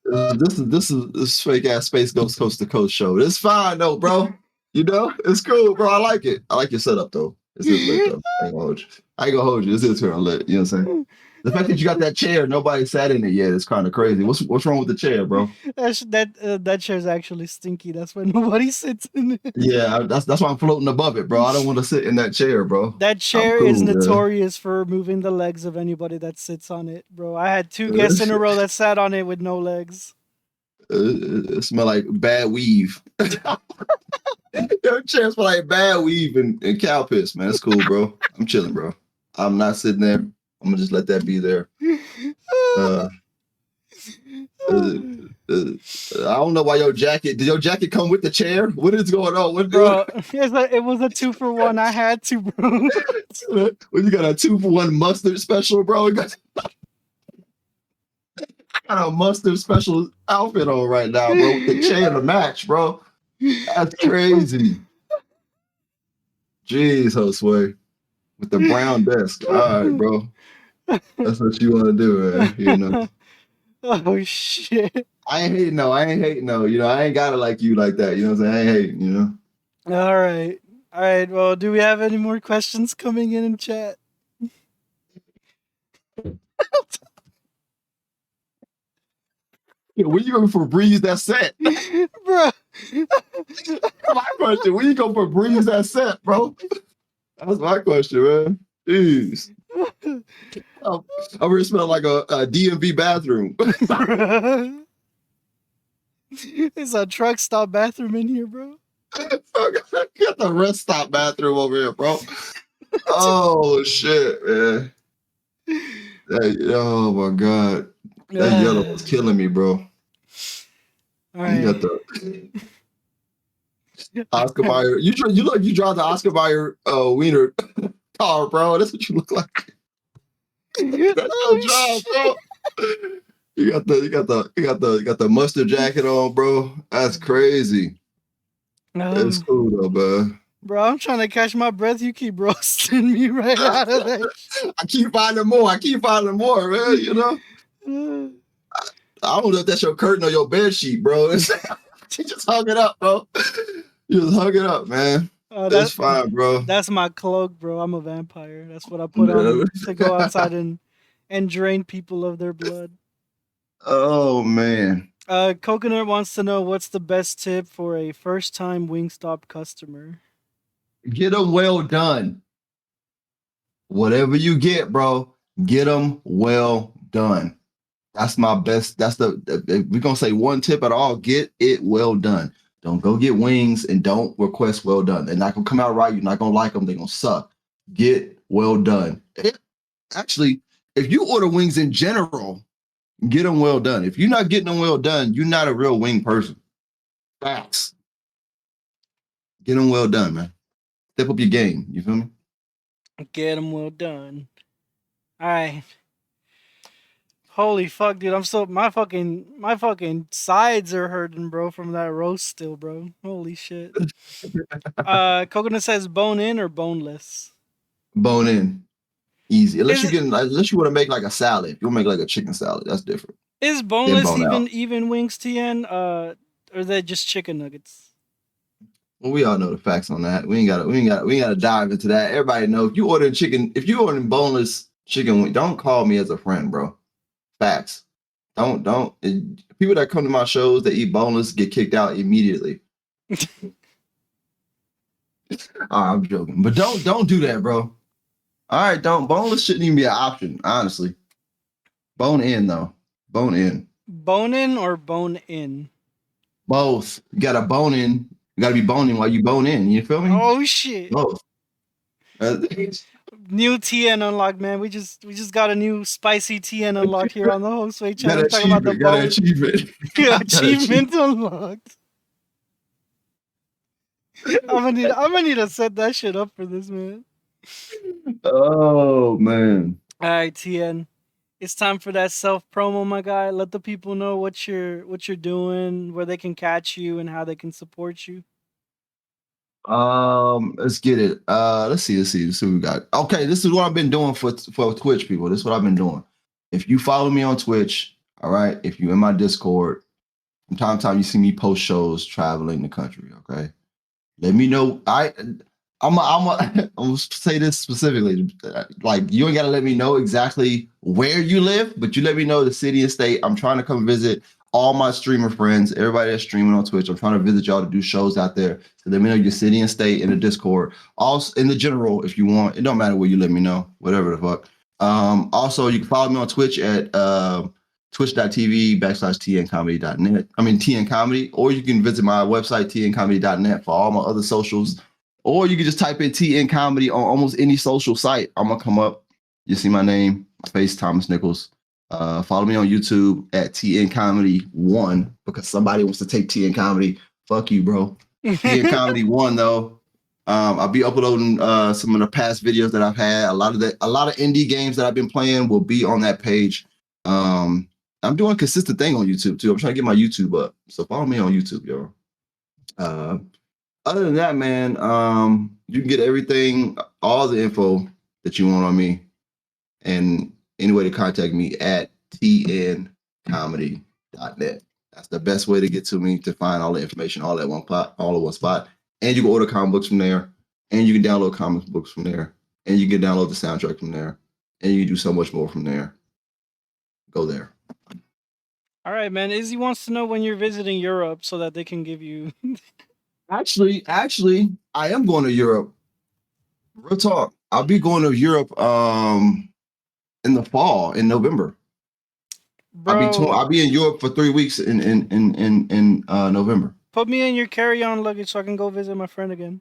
This is fake ass Space Ghost Coast to Coast show. It's fine though, bro. It's cool, bro. I like it. I like your setup though. It's just lit though. I ain't gonna hold you. It's his turn lit. You know what I'm saying? The fact that you got that chair, nobody sat in it yet. It's kind of crazy. What's wrong with the chair, bro? That chair's actually stinky. That's why nobody sits in it. Yeah, that's why I'm floating above it, bro. I don't want to sit in that chair, bro. That chair is notorious for removing the legs of anybody that sits on it, bro. I had 2 guests in a row that sat on it with no legs. It smell like bad weave. Your chair smell like bad weave and cow piss, man. It's cool, bro. I'm chilling, bro. I'm not sitting there. I'm gonna just let that be there. I don't know why did your jacket come with the chair? What is going on? Bro, it was a 2-for-1. I had to, bro. When you got a 2-for-1 mustard special, bro? Got a mustard special outfit on right now, bro. With the chair to match, bro. That's crazy. Jeez, Josue. With the brown desk. All right, bro. That's what you want to do, man. Oh shit. I ain't hating though. I ain't got it like you like that. You know what I'm saying? I ain't hating, All right. Well, do we have any more questions coming in chat? Where you going for breeze that set? Bro. My question, where you go for breeze that set, bro? That's my question, man. Jeez. I'm here smelling like a DMV bathroom. It's a truck stop bathroom in here, bro. Got the rest stop bathroom over here, bro. Oh shit, man. Oh my god. That yellow was killing me, bro. All right. You got the Oscar Mayer. You look like you drive the Oscar Mayer wiener car, bro. That's what you look like. That's your job, bro. You got the mustard jacket on, bro. That's crazy. It's cool though, man. Bro, I'm trying to catch my breath. You keep roasting me right out of that. I keep finding more, man, I don't know if that's your curtain or your bed sheet, bro. You just hung it up, bro. You just hung it up, man. That's fine, bro. That's my cloak, bro. I'm a vampire. That's what I put on to go outside and drain people of their blood. Oh man. Coconut wants to know what's the best tip for a first-time Wingstop customer. Get them well done. Whatever you get, bro, get them well done. That's my best. That's if we're gonna say one tip at all, get it well done. Don't go get wings and don't request well done. They're not gonna come out right. You're not gonna like them. They're gonna suck. Get well done. Actually, if you order wings in general, get them well done. If you're not getting them well done, you're not a real wing person. Facts. Get them well done, man. Step up your game. You feel me? Get them well done. All right. Holy fuck, dude! I'm so my fucking sides are hurting, bro, from that roast still, bro. Holy shit. Coconut says bone in or boneless. Bone in, easy. Unless you want to make like a salad. If you want to make like a chicken salad, that's different. Is boneless even wings, TN? Or are they just chicken nuggets? Well, we all know the facts on that. We ain't gotta dive into that. Everybody know if you ordering boneless chicken wing, don't call me as a friend, bro. Facts. Don't. People that come to my shows that eat boneless get kicked out immediately. I'm joking, but don't do that, bro. All right, boneless shouldn't even be an option, honestly. Bone in though. Bone in. Bone in or bone in? Both. You gotta bone in. You gotta be boning while you bone in. You feel me? Oh shit. Both. New TN unlock, man. We just got a new spicy TN unlock here on the Hosway channel. Talking about the bone. Achievement. Achievement unlocked. I'm gonna need to set that shit up for this, man. Oh man. All right, TN. It's time for that self promo, my guy. Let the people know what you're doing, where they can catch you, and how they can support you. Let's get it. Let's see what we got. Okay, this is what I've been doing for Twitch people. This is what I've been doing. If you follow me on Twitch, all right, if you're in my Discord, from time to time you see me post shows traveling the country, okay? Let me know. I'm gonna say this specifically. Like, you ain't gotta let me know exactly where you live, but you let me know the city and state. I'm trying to come visit all my streamer friends, everybody that's streaming on Twitch. I'm trying to visit y'all to do shows out there. So let me know your city and state in the Discord. Also in the general, if you want. It don't matter where you let me know, whatever the fuck. Also, you can follow me on Twitch at twitch.tv/tncomedy.net. I mean TNComedy, or you can visit my website tncomedy.net for all my other socials. Or you can just type in TNComedy on almost any social site. I'm gonna come up. You see my name, my face, Thomas Nichols. Follow me on YouTube at TNComedy1 because somebody wants to take TNComedy. Fuck you, bro. TNComedy1 though. I'll be uploading some of the past videos that I've had. A lot of indie games that I've been playing will be on that page. I'm doing a consistent thing on YouTube too. I'm trying to get my YouTube up. So follow me on YouTube, y'all. Other than that, man, you can get everything, all the info that you want on me, and any way to contact me at tncomedy.net. That's the best way to get to me, to find all the information all in one spot. And you can order comic books from there, and you can download comic books from there, and you can download the soundtrack from there, and you can do so much more from there. Go there. All right, man. Izzy wants to know when you're visiting Europe so that they can give you. Actually, I am going to Europe. Real talk. I'll be going to Europe in the fall, in November. Bro, I'll be in Europe for 3 weeks in November. Put me in your carry-on luggage so I can go visit my friend again.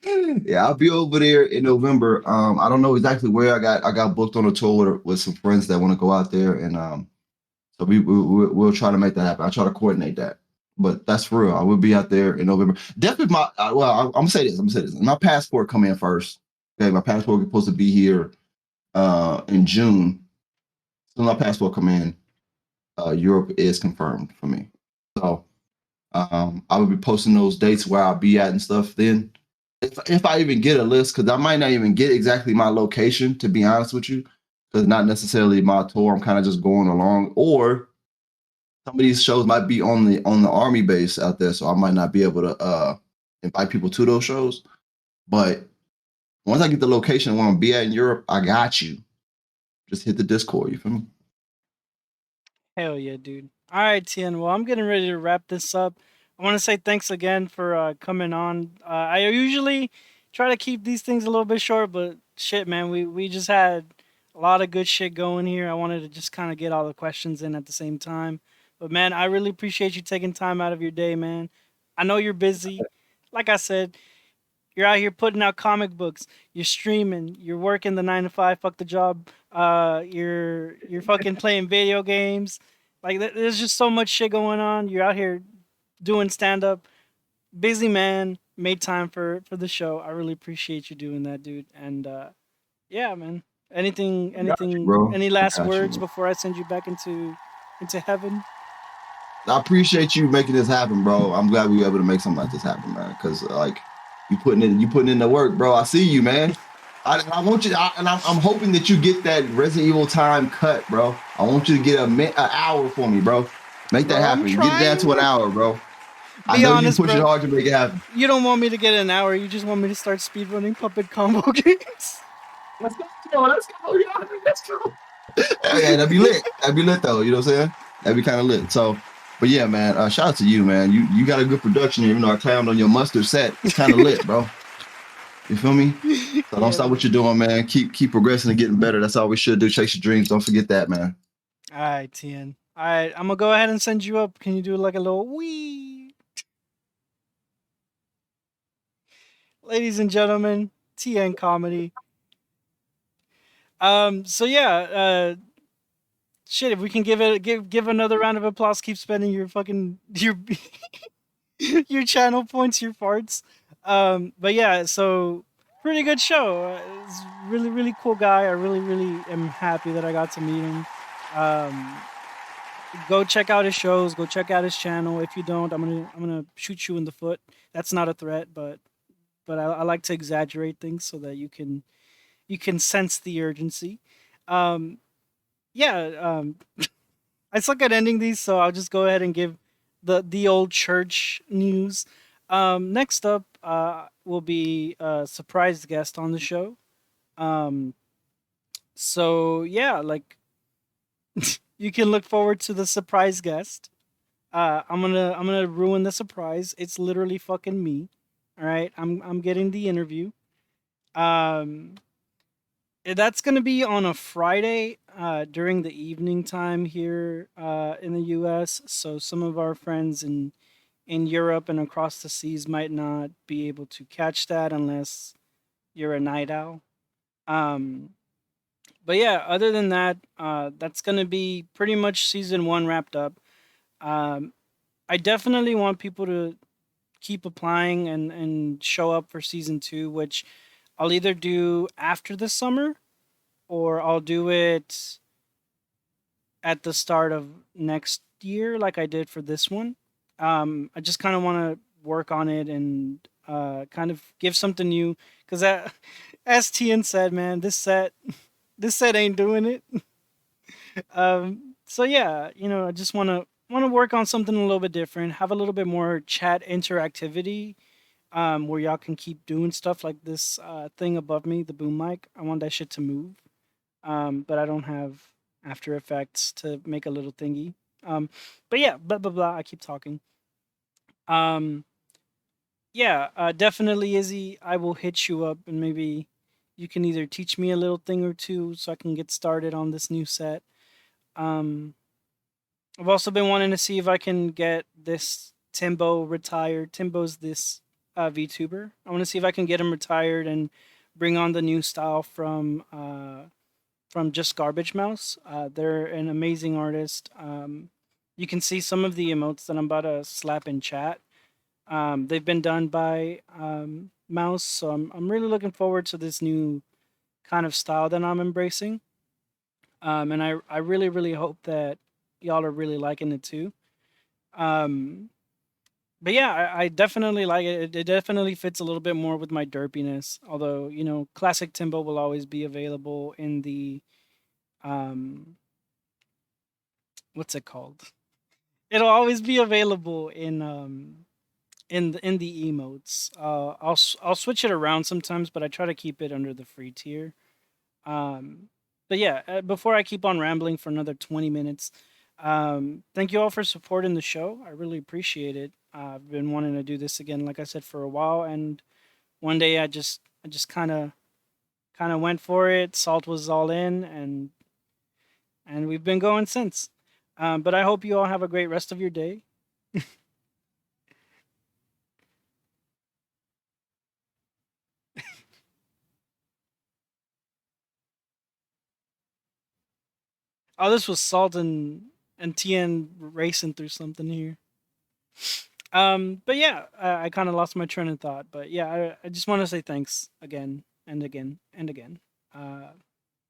Yeah, I'll be over there in November. I don't know exactly where. I got booked on a tour with some friends that want to go out there, and so we'll try to make that happen. I'll try to coordinate that. But that's for real. I will be out there in November. Definitely I'm gonna say this. My passport come in first. Okay, my passport is supposed to be here in June. So my passport come in, Europe is confirmed for me. So I will be posting those dates where I'll be at and stuff then. If I even get a list, because I might not even get exactly my location, to be honest with you. because not necessarily my tour. I'm kind of just going along, or some of these shows might be on the army base out there, so I might not be able to invite people to those shows. But once I get the location where I'm be at in Europe, I got you. Just hit the Discord. You feel me? Hell yeah, dude. All right, Tien. Well, I'm getting ready to wrap this up. I want to say thanks again for coming on. I usually try to keep these things a little bit short, but shit, man, we just had a lot of good shit going here. I wanted to just kind of get all the questions in at the same time. But man, I really appreciate you taking time out of your day, man. I know you're busy. Like I said, you're out here putting out comic books. You're streaming. You're working the 9 to 5. Fuck the job. You're fucking playing video games. Like there's just so much shit going on. You're out here doing stand up. Busy man. Made time for the show. I really appreciate you doing that, dude. And yeah, man. Anything I got you, anything bro. any I last got you, words bro. before I send you back into heaven? I appreciate you making this happen, bro. I'm glad we were able to make something like this happen, man. Because like you putting in the work, bro. I see you, man. I want you, and I'm hoping that you get that Resident Evil time cut, bro. I want you to get an hour for me, bro. Make that Bro, I'm happen. Get it down to an trying. hour, bro. I Be know you honest, pushing bro. hard to make it happen. You don't want me to get an hour. You just want me to start speedrunning puppet combo games. Let's go. Let's go. Let's go. Yeah, that'd be lit. That'd be lit though. You know what I'm saying? That'd be kind of lit. So, but yeah, man. Shout out to you, man. You got a good production. Even though I clowned on your mustard set, it's kind of lit, bro. You feel me? So don't stop what you're doing, man. Keep progressing and getting better. That's all we should do. Chase your dreams. Don't forget that, man. All right, Tien. All right, I'm gonna go ahead and send you up. Can you do like a little wee? Ladies and gentlemen, TNComedy. So yeah, shit. If we can give another round of applause, keep spending your fucking your channel points, your farts. But yeah, so pretty good show. It's really cool guy. I really am happy that I got to meet him. Go check out his shows. Go check out his channel. If you don't, I'm gonna shoot you in the foot. That's not a threat, but I like to exaggerate things so that you can sense the urgency. Um, yeah, I suck at ending these, so I'll just go ahead and give the old church news. Next up will be a surprise guest on the show. Um, so yeah, like you can look forward to the surprise guest. I'm gonna ruin the surprise. It's literally fucking me. All right, I'm getting the interview. Um, that's gonna be on a Friday during the evening time here in the U.S. So some of our friends in Europe and across the seas might not be able to catch that unless you're a night owl. Um, but yeah, other than that, that's gonna be pretty much season one wrapped up. Um, I definitely want people to keep applying and show up for season two, which I'll either do after the summer or I'll do it at the start of next year, like I did for this one. I just kind of want to work on it and kind of give something new because, as Tian said, man, this set ain't doing it. So yeah, I just want to work on something a little bit different, have a little bit more chat interactivity, where y'all can keep doing stuff like this thing above me, the boom mic. I want that shit to move, but I don't have After Effects to make a little thingy. But yeah, blah blah blah. I keep talking. Um, yeah, definitely, Izzy. I will hit you up, and maybe you can either teach me a little thing or two so I can get started on this new set. Um, I've also been wanting to see if I can get this Timbo retired. Timbo's this VTuber. I want to see if I can get him retired and bring on the new style from Just Garbage Mouse. They're an amazing artist. You can see some of the emotes that I'm about to slap in chat. They've been done by Mouse, so I'm really looking forward to this new kind of style that I'm embracing. And I really hope that y'all are really liking it too. Um, but yeah, I definitely like it. It definitely fits a little bit more with my derpiness. Although classic Timbo will always be available in the um, what's it called? It'll always be available in the emotes. I'll switch it around sometimes, but I try to keep it under the free tier. Um, but yeah, before I keep on rambling for another 20 minutes, thank you all for supporting the show. I really appreciate it. I've been wanting to do this again, like I said, for a while, and one day I just kind of went for it. Salt was all in, and we've been going since. But I hope you all have a great rest of your day. Oh, this was Salt and TN racing through something here. But yeah, I kind of lost my train of thought. But yeah, I just want to say thanks again and again and again. I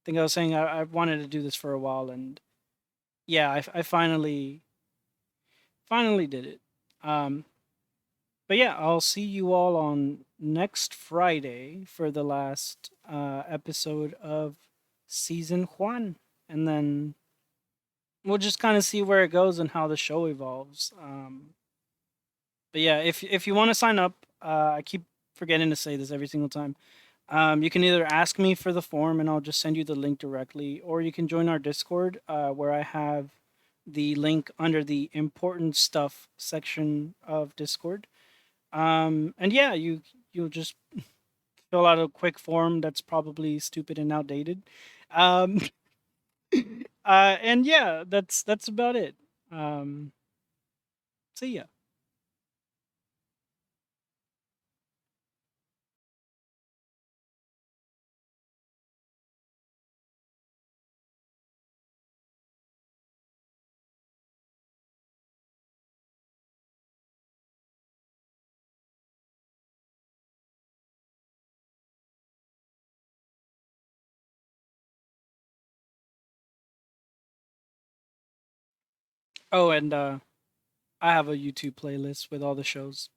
think I was saying I wanted to do this for a while, and yeah, I finally did it. Um, but yeah, I'll see you all on next Friday for the last episode of season one, and then we'll just kind of see where it goes and how the show evolves. But yeah, if you want to sign up, I keep forgetting to say this every single time. You can either ask me for the form and I'll just send you the link directly, or you can join our Discord where I have the link under the important stuff section of Discord. And yeah, you'll just fill out a quick form that's probably stupid and outdated. Um, and yeah, that's about it. Um, See ya. Oh, and I have a YouTube playlist with all the shows.